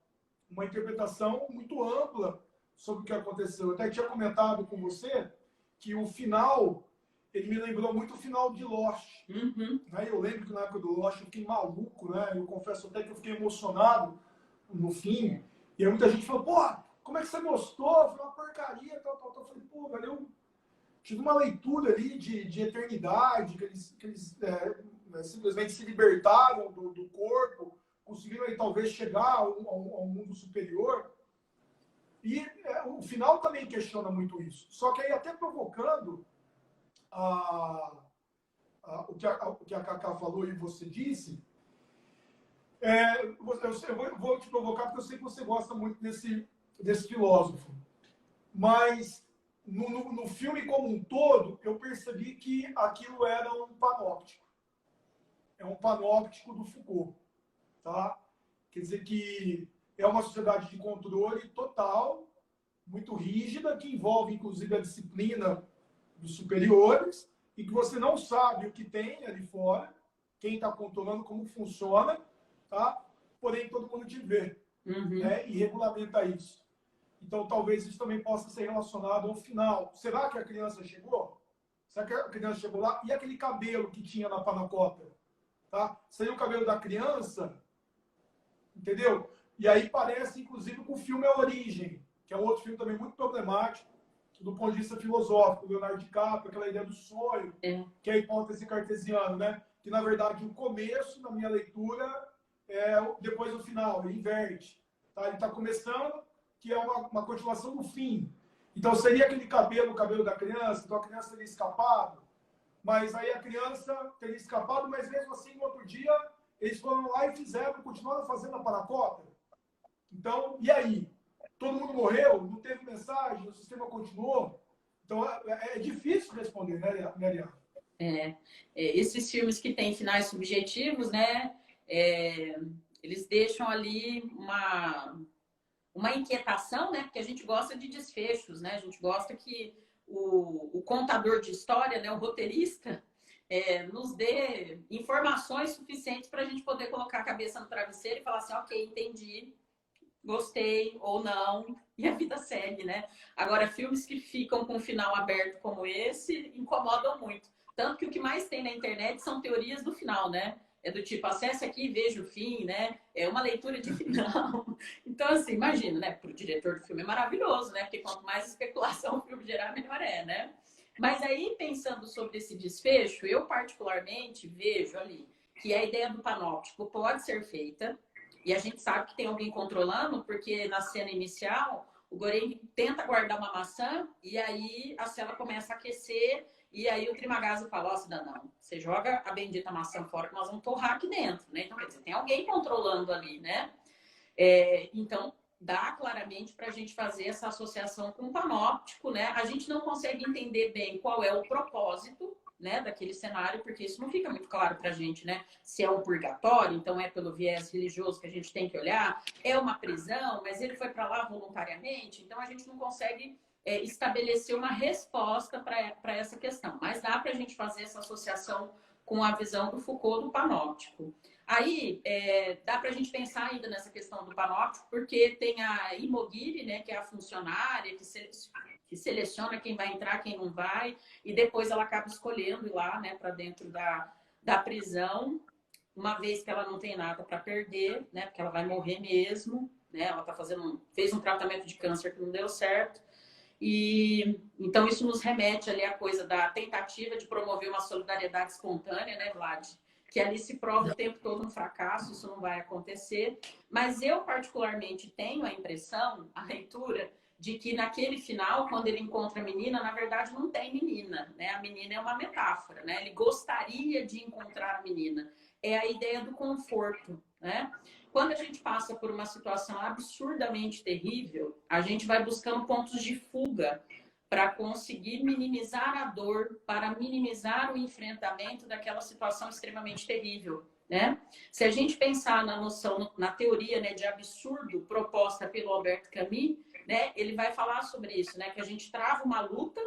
[SPEAKER 2] interpretação muito ampla sobre o que aconteceu. Eu até tinha comentado com você que o final, ele me lembrou muito o final de Lost.
[SPEAKER 1] Uhum.
[SPEAKER 2] Né? Eu lembro que na época do Lost eu fiquei maluco, né? Eu confesso até que eu fiquei emocionado no fim. E aí muita gente falou, pô, como é que você gostou? Foi uma porcaria, tal. Eu falei, pô, velho, eu tive uma leitura ali de eternidade, que eles simplesmente se libertaram do corpo, conseguiram aí, talvez chegar a um mundo superior. E o final também questiona muito isso. Só que aí até provocando o que a Cacá falou e você disse, eu vou te provocar porque eu sei que você gosta muito desse filósofo. Mas no filme como um todo, eu percebi que aquilo era um panóptico. É um panóptico do Foucault. Tá? Quer dizer que é uma sociedade de controle total, muito rígida, que envolve inclusive a disciplina dos superiores, e que você não sabe o que tem ali fora, quem está controlando, como funciona, tá? Porém todo mundo te vê, né? E regulamenta isso. Então talvez isso também possa ser relacionado ao final. Será que a criança chegou? Será que a criança chegou lá? E aquele cabelo que tinha na panacota? Tá? Seria o cabelo da criança? Entendeu? E aí parece, inclusive, com o filme A Origem, que é um outro filme também muito problemático, do ponto de vista filosófico, Leonardo DiCaprio, aquela ideia do sonho, que é a hipótese cartesiana, né? Que, na verdade, o começo, na minha leitura, é depois do final, ele inverte. Tá? Ele está começando, que é uma continuação do fim. Então, seria aquele cabelo, o cabelo da criança, então a criança teria escapado, mas aí a criança teria escapado, mas mesmo assim, no outro dia, eles foram lá e fizeram, continuaram fazendo a panacota. Então, e aí? Todo mundo morreu? Não teve mensagem? O sistema continuou? Então, é difícil responder, né, Ariana?
[SPEAKER 1] Esses filmes que têm finais subjetivos, né? Eles deixam ali uma inquietação, né? Porque a gente gosta de desfechos, né? A gente gosta que o contador de história, né? O roteirista, nos dê informações suficientes para a gente poder colocar a cabeça no travesseiro e falar assim, ok, entendi, gostei ou não, e a vida segue, né? Agora, filmes que ficam com um final aberto como esse incomodam muito. Tanto que o que mais tem na internet são teorias do final, né? É do tipo, acesse aqui e veja o fim, né? É uma leitura de final. Então, assim, imagina, né? Para o diretor do filme é maravilhoso, né? Porque quanto mais especulação o filme gerar, melhor é, né? Mas aí, pensando sobre esse desfecho, eu particularmente vejo ali que a ideia do panóptico pode ser feita, e a gente sabe que tem alguém controlando, porque na cena inicial, o Goreng tenta guardar uma maçã, e aí a cela começa a aquecer, e aí o Trimagazzi fala, ó, cidadão, você joga a bendita maçã fora que nós vamos torrar aqui dentro, né? Então, quer dizer, tem alguém controlando ali, né? Então, dá claramente para a gente fazer essa associação com o panóptico, né? A gente não consegue entender bem qual é o propósito, né, daquele cenário, porque isso não fica muito claro para a gente, né? Se é um purgatório, então é pelo viés religioso que a gente tem que olhar, é uma prisão, mas ele foi para lá voluntariamente, então a gente não consegue estabelecer uma resposta para essa questão. Mas dá para a gente fazer essa associação com a visão do Foucault do panóptico. Aí, dá para a gente pensar ainda nessa questão do panóptico, porque tem a Imogiri, né, que é a funcionária, que seleciona quem vai entrar, quem não vai, e depois ela acaba escolhendo ir lá, né, para dentro da prisão, uma vez que ela não tem nada para perder, né, porque ela vai morrer mesmo, né, ela fez um tratamento de câncer que não deu certo, e então isso nos remete ali à coisa da tentativa de promover uma solidariedade espontânea, né, Vlad? Que ali se prova o tempo todo um fracasso, isso não vai acontecer. Mas eu, particularmente, tenho a impressão, a leitura, de que naquele final, quando ele encontra a menina, na verdade não tem menina, né? A menina é uma metáfora, né? Ele gostaria de encontrar a menina. É a ideia do conforto, né? Quando a gente passa por uma situação absurdamente terrível, a gente vai buscando pontos de fuga para conseguir minimizar a dor, para minimizar o enfrentamento daquela situação extremamente terrível, né? Se a gente pensar na noção, na teoria, né, de absurdo proposta pelo Albert Camus, né, ele vai falar sobre isso, né, que a gente trava uma luta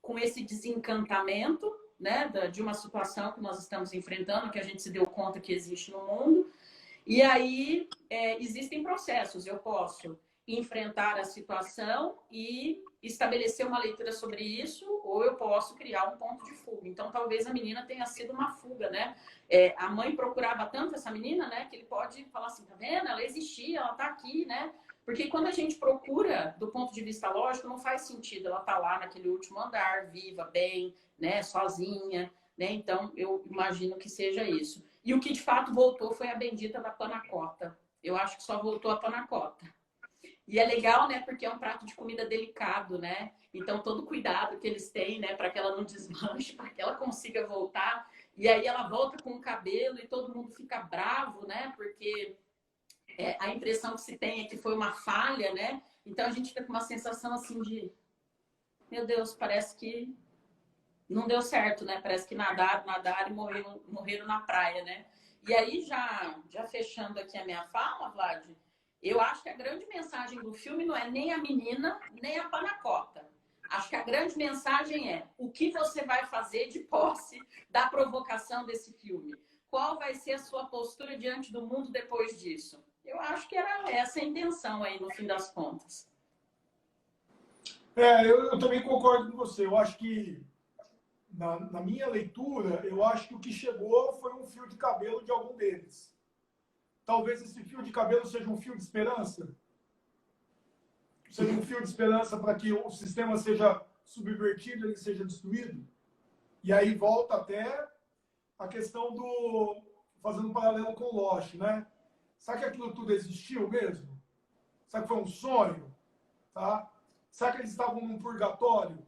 [SPEAKER 1] com esse desencantamento, né, de uma situação que nós estamos enfrentando, que a gente se deu conta que existe no mundo. E aí existem processos. Eu posso enfrentar a situação e estabelecer uma leitura sobre isso, ou eu posso criar um ponto de fuga. Então, talvez a menina tenha sido uma fuga, né? A mãe procurava tanto essa menina, né? Que ele pode falar assim, tá vendo? Ela existia, ela tá aqui, né? Porque quando a gente procura, do ponto de vista lógico, não faz sentido ela tá lá naquele último andar, viva, bem, né? Sozinha, né? Então, eu imagino que seja isso. E o que de fato voltou foi a bendita da panacota. Eu acho que só voltou a panacota. E é legal, né? Porque é um prato de comida delicado, né? Então, todo cuidado que eles têm, né? Para que ela não desmanche, para que ela consiga voltar. E aí ela volta com o cabelo e todo mundo fica bravo, né? Porque a impressão que se tem é que foi uma falha, né? Então, a gente fica com uma sensação assim de... Meu Deus, parece que não deu certo, né? Parece que nadaram e morreram na praia, né? E aí, já fechando aqui a minha fala, Vlad, eu acho que a grande mensagem do filme não é nem a menina, nem a panacota. Acho que a grande mensagem é o que você vai fazer de posse da provocação desse filme. Qual vai ser a sua postura diante do mundo depois disso? Eu acho que era essa a intenção aí, no fim das contas.
[SPEAKER 2] Eu também concordo com você. Eu acho que, na minha leitura, eu acho que o que chegou foi um fio de cabelo de algum deles. Talvez esse fio de cabelo seja um fio de esperança. Seja um fio de esperança para que o sistema seja subvertido, ele seja destruído. E aí volta até a questão do... Fazendo um paralelo com o Lost, né? Será que aquilo tudo existiu mesmo? Será que foi um sonho? Tá? Será que eles estavam num purgatório?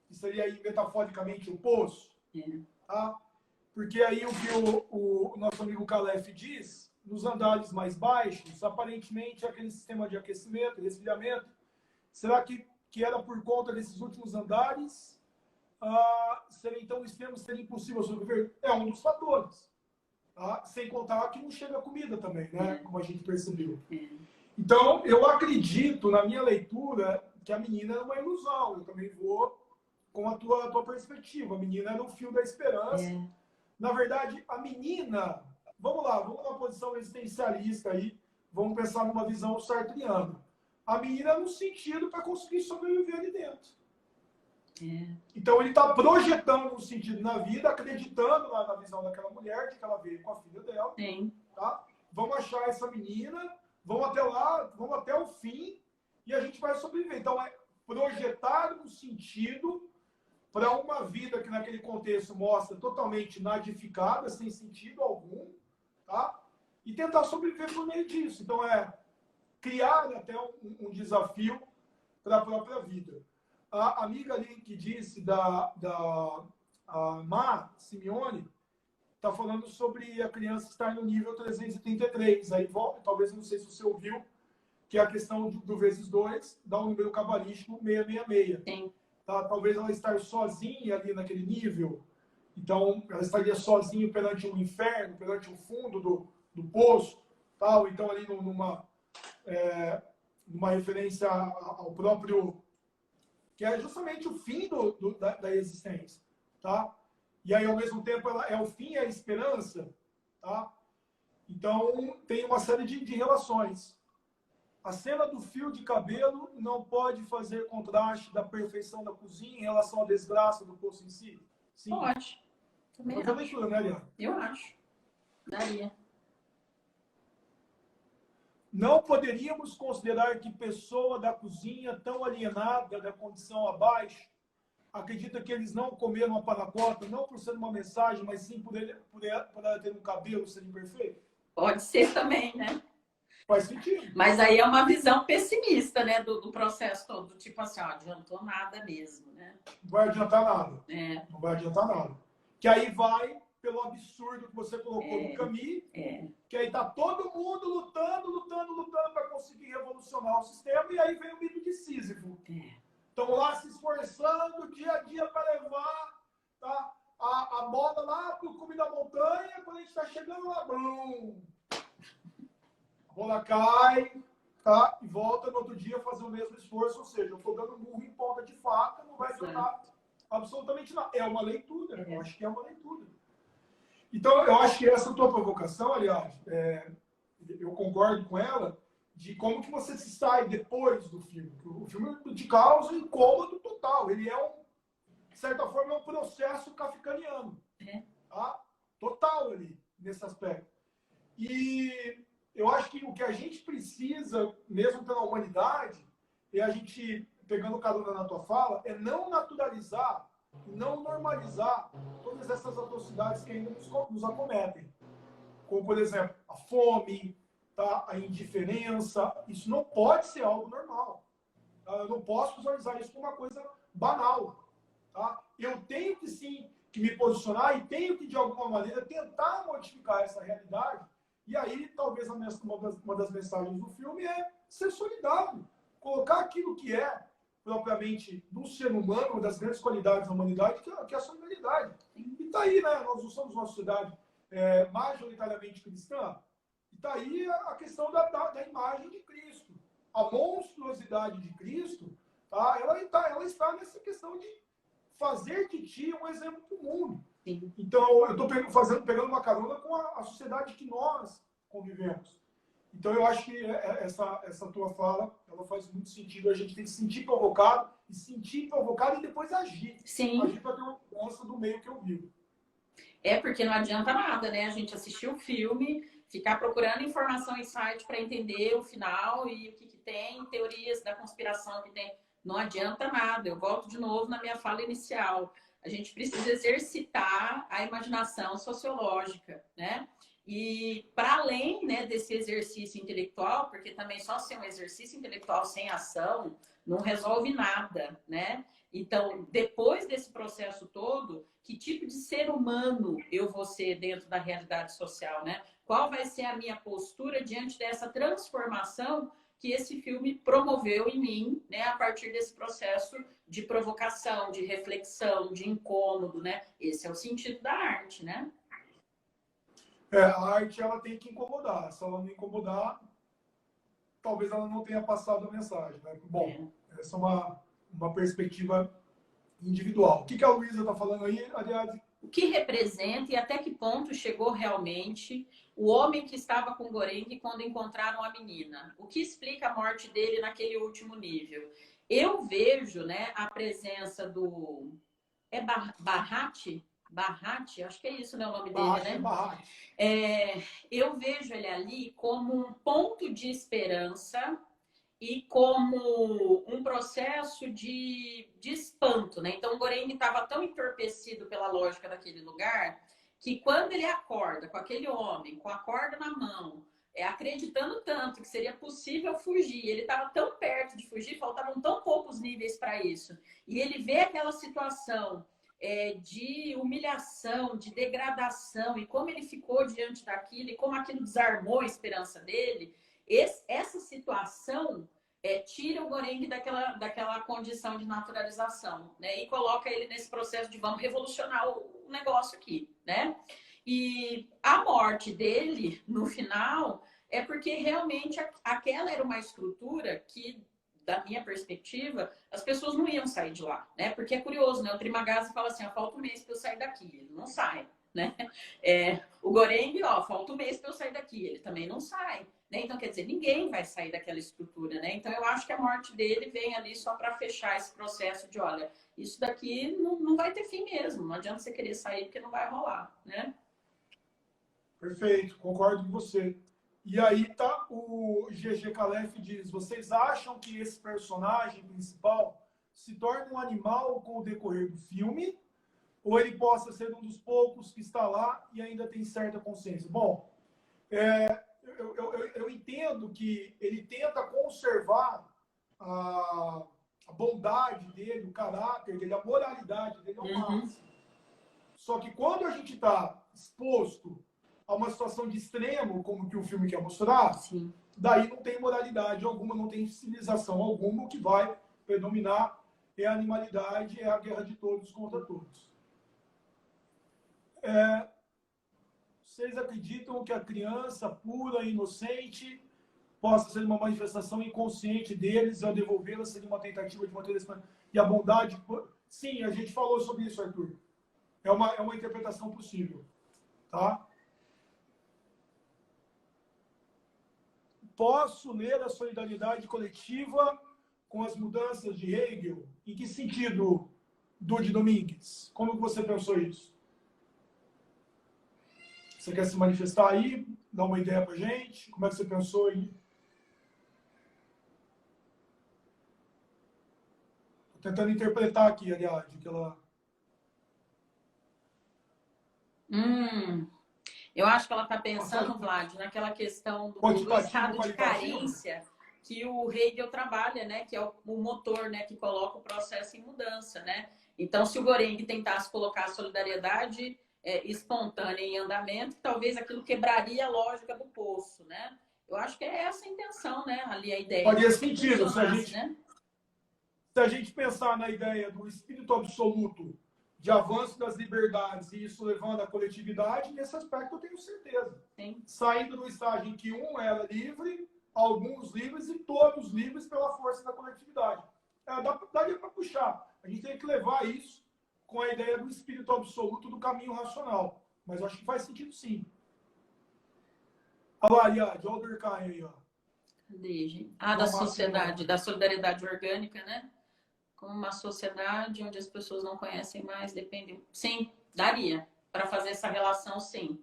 [SPEAKER 2] Que seria aí, metaforicamente, o poço? Tá? Porque aí o que o nosso amigo Calef diz, nos andares mais baixos, aparentemente aquele sistema de aquecimento, resfriamento, será que era por conta desses últimos andares? Seria então extremo, seria impossível sobreviver? É um dos fatores. Tá? Sem contar que não chega comida também, né? Como a gente percebeu. Então, eu acredito, na minha leitura, que a menina era uma ilusão. Eu também vou com a tua perspectiva. A menina era o fio da esperança. Na verdade, a menina... Vamos lá, vamos na posição existencialista aí. vamos pensar numa visão sartreana. A menina no sentido para conseguir sobreviver ali dentro. Então ele está projetando um sentido na vida, acreditando na visão daquela mulher, de que ela veio com a filha dela.
[SPEAKER 1] Sim.
[SPEAKER 2] Tá? Vamos achar essa menina, vamos até lá, vamos até o fim e a gente vai sobreviver. Então é projetar um sentido para uma vida que naquele contexto mostra totalmente inadificada, sem sentido algum, tá? E tentar sobreviver por meio disso. Então é criar até um desafio para a própria vida. A amiga ali que disse a Má Simeone está falando sobre a criança estar no nível 333. Aí talvez, não sei se você ouviu, que é a questão do vezes 2 dá um número cabalístico 666.
[SPEAKER 1] Sim.
[SPEAKER 2] Tá? Talvez ela estar sozinha ali naquele nível. Então, ela estaria sozinha perante um inferno, perante o fundo do poço, tal. Então, ali numa referência ao próprio... que é justamente o fim da existência, tá? E aí, ao mesmo tempo, ela é o fim e a esperança, tá? Então, tem uma série de relações. A cena do fio de cabelo não pode fazer contraste da perfeição da cozinha em relação à desgraça do poço em si? Sim.
[SPEAKER 1] Pode. Também
[SPEAKER 2] Outra leitura, né, Ariana?
[SPEAKER 1] Eu acho. Daria.
[SPEAKER 2] Não poderíamos considerar que pessoa da cozinha tão alienada da condição abaixo acredita que eles não comeram a panacota, não por ser uma mensagem, mas sim por ela ter um cabelo ser imperfeito?
[SPEAKER 1] Pode ser também, né?
[SPEAKER 2] Faz sentido.
[SPEAKER 1] Mas aí é uma visão pessimista, né, do processo todo. Tipo assim, ó, adiantou nada mesmo, né?
[SPEAKER 2] Não vai adiantar nada.
[SPEAKER 1] É.
[SPEAKER 2] Não vai adiantar nada. Que aí vai pelo absurdo que você colocou no caminho, que aí tá todo mundo lutando para conseguir revolucionar o sistema, e aí vem o mito de Sísifo. Estão lá se esforçando dia a dia para levar, tá, a bola lá para o cume da montanha. Quando a gente está chegando lá, blum, a bola cai, tá, e volta no outro dia a fazer o mesmo esforço. Ou seja, eu estou dando murro em ponta de faca, não vai adiantar absolutamente nada. É uma leitura, eu acho que é uma leitura. Então, eu acho que essa tua provocação, aliás, eu concordo com ela, de como que você se sai depois do filme. O filme te causa um incômodo total. Ele é, de certa forma, é um processo kafkaniano. Tá? Total ali, nesse aspecto. E eu acho que o que a gente precisa, mesmo pela humanidade, é a gente, pegando carona na tua fala, é não naturalizar, não normalizar todas essas atrocidades que ainda nos acometem. Como, por exemplo, a fome, tá? A indiferença. Isso não pode ser algo normal. Tá? Eu não posso visualizar isso como uma coisa banal. Tá? Eu tenho que, sim, que me posicionar e tenho que, de alguma maneira, tentar modificar essa realidade. E aí, talvez, uma das mensagens do filme é ser solidário. Colocar aquilo que é propriamente do ser humano, uma das grandes qualidades da humanidade, que é a solidariedade. E está aí, né? Nós não somos uma sociedade majoritariamente cristã. E está aí a questão da imagem de Cristo. A monstruosidade de Cristo, tá? Ela está nessa questão de fazer de ti um exemplo para o mundo.
[SPEAKER 1] Sim.
[SPEAKER 2] Então, eu estou pegando uma carona com a sociedade que nós convivemos. Então, eu acho que essa tua fala, ela faz muito sentido. A gente tem que se sentir provocado e depois agir.
[SPEAKER 1] Sim.
[SPEAKER 2] Agir para ter uma mudança do meio que eu vivo.
[SPEAKER 1] Porque não adianta nada, né? A gente assistir o filme, ficar procurando informação em site para entender o final e o que tem, teorias da conspiração que tem. Não adianta nada. Eu volto de novo na minha fala inicial. A gente precisa exercitar a imaginação sociológica, né? E para além, né, desse exercício intelectual, porque também só ser um exercício intelectual sem ação não resolve nada, né? Então, depois desse processo todo, que tipo de ser humano eu vou ser dentro da realidade social, né? Qual vai ser a minha postura diante dessa transformação que esse filme promoveu em mim, né? A partir desse processo de provocação, de reflexão, de incômodo, né? Esse é o sentido da arte, né?
[SPEAKER 2] A arte, ela tem que incomodar. Se ela não incomodar, talvez ela não tenha passado a mensagem, né? Bom, essa é uma perspectiva individual. O que a Luísa está falando aí, aliás?
[SPEAKER 1] O que representa e até que ponto chegou realmente o homem que estava com Goreng quando encontraram a menina. O que explica a morte dele naquele último nível? Eu vejo, né, a presença do... É Barrate? Barrate? Acho que é isso, né, o nome dele, né?
[SPEAKER 2] Barrate.
[SPEAKER 1] Eu vejo ele ali como um ponto de esperança e como um processo de espanto, né? Então, o Goreng estava tão entorpecido pela lógica daquele lugar que quando ele acorda com aquele homem, com a corda na mão, acreditando tanto que seria possível fugir, ele estava tão perto de fugir, faltavam tão poucos níveis para isso, e ele vê aquela situação de humilhação, de degradação, e como ele ficou diante daquilo, e como aquilo desarmou a esperança dele, essa situação tira o Goreng daquela condição de naturalização, né? E coloca ele nesse processo de vamos revolucionar o negócio aqui, né? E a morte dele, no final, é porque realmente aquela era uma estrutura que, da minha perspectiva, as pessoas não iam sair de lá, né? Porque é curioso, né? O Trimagazzi fala assim, falta um mês para eu sair daqui. Ele não sai, né? O Goreng, falta um mês para eu sair daqui. Ele também não sai, né? Então, quer dizer, ninguém vai sair daquela estrutura, né? Então, eu acho que a morte dele vem ali só para fechar esse processo de, olha, isso daqui não vai ter fim mesmo. Não adianta você querer sair porque não vai rolar, né?
[SPEAKER 2] Perfeito, concordo com você. E aí tá o GG Calef diz, vocês acham que esse personagem principal se torna um animal com o decorrer do filme? Ou ele possa ser um dos poucos que está lá e ainda tem certa consciência? Bom, eu entendo que ele tenta conservar a bondade dele, o caráter dele, a moralidade dele ao máximo. Só que quando a gente está exposto a uma situação de extremo, como que o filme quer mostrar, sim, daí não tem moralidade alguma, não tem civilização alguma, o que vai predominar é a animalidade, é a guerra de todos contra todos. Vocês acreditam que a criança pura e inocente possa ser uma manifestação inconsciente deles e ao devolvê-la seria uma tentativa de manter e a bondade? Sim, a gente falou sobre isso, Arthur. É uma interpretação possível, tá? Posso ler a solidariedade coletiva com as mudanças de Hegel? Em que sentido, Dude Domingues? Como você pensou isso? Você quer se manifestar aí? Dar uma ideia pra gente? Como é que você pensou aí? Tô tentando interpretar aqui, aliás, aquela...
[SPEAKER 1] Eu acho que ela está pensando, Vlad, naquela questão do estado de carência que o Hegel trabalha, né? Que é o motor, né? Que coloca o processo em mudança, né? Então, se o Goreng tentasse colocar a solidariedade espontânea em andamento, talvez aquilo quebraria a lógica do poço, né? Eu acho que é essa a intenção, né? Ali a ideia.
[SPEAKER 2] Faria sentido se a gente pensar na ideia do espírito absoluto de avanço das liberdades e isso levando à coletividade, nesse aspecto eu tenho certeza.
[SPEAKER 1] Sim.
[SPEAKER 2] Saindo do estágio em que um era livre, alguns livres e todos livres pela força da coletividade. Daria para puxar. A gente tem que levar isso com a ideia do espírito absoluto do caminho racional. Mas eu acho que faz sentido sim. Olha lá, Ariadne, olha o Durkheim aí, ó.
[SPEAKER 1] Cadê, gente? Da sociedade, da solidariedade orgânica, né? Como uma sociedade onde as pessoas não conhecem mais, dependem. Sim, daria para fazer essa relação, sim,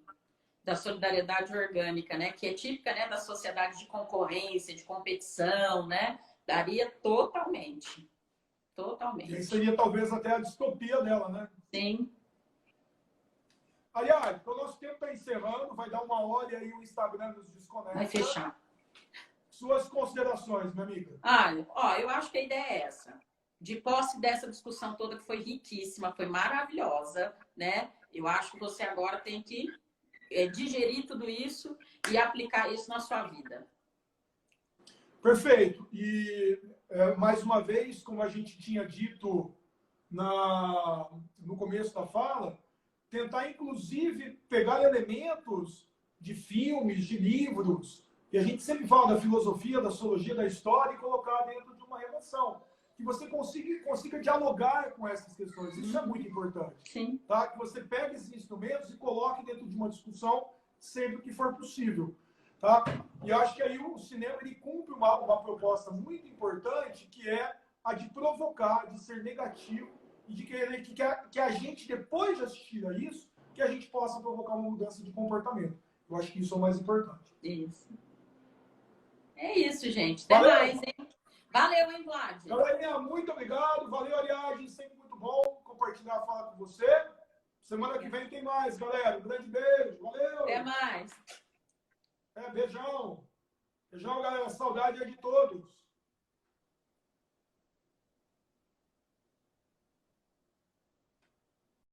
[SPEAKER 1] da solidariedade orgânica, né? Que é típica, né, da sociedade de concorrência, de competição, né? Daria totalmente. Totalmente.
[SPEAKER 2] E seria talvez até a distopia dela, né?
[SPEAKER 1] Sim.
[SPEAKER 2] Aliás, o nosso tempo está encerrando, vai dar 1 hora e aí o Instagram nos desconecta.
[SPEAKER 1] Vai fechar.
[SPEAKER 2] Suas considerações, minha amiga.
[SPEAKER 1] Eu acho que a ideia é essa. De posse dessa discussão toda que foi riquíssima, foi maravilhosa, né? Eu acho que você agora tem que digerir tudo isso e aplicar isso na sua vida.
[SPEAKER 2] Perfeito. E, mais uma vez, como a gente tinha dito no começo da fala, tentar, inclusive, pegar elementos de filmes, de livros, e a gente sempre fala da filosofia, da sociologia, da história, e colocar dentro de uma relação. Que você consiga dialogar com essas questões. Isso é muito importante.
[SPEAKER 1] Sim.
[SPEAKER 2] Tá? Que você pegue esses instrumentos e coloque dentro de uma discussão sempre que for possível. Tá? E eu acho que aí o cinema ele cumpre uma proposta muito importante, que é a de provocar, de ser negativo e de querer que a gente, depois de assistir a isso, que a gente possa provocar uma mudança de comportamento. Eu acho que isso é o mais importante.
[SPEAKER 1] Isso. É isso, gente. Até
[SPEAKER 2] Valeu.
[SPEAKER 1] mais, hein? Valeu, hein, Vlad?
[SPEAKER 2] Galerinha, muito obrigado. Valeu, Ariadne. Sempre muito bom compartilhar a fala com você. Semana que vem tem mais, galera. Um grande beijo. Valeu.
[SPEAKER 1] Até mais.
[SPEAKER 2] Beijão. Beijão, galera. Saudade é de todos.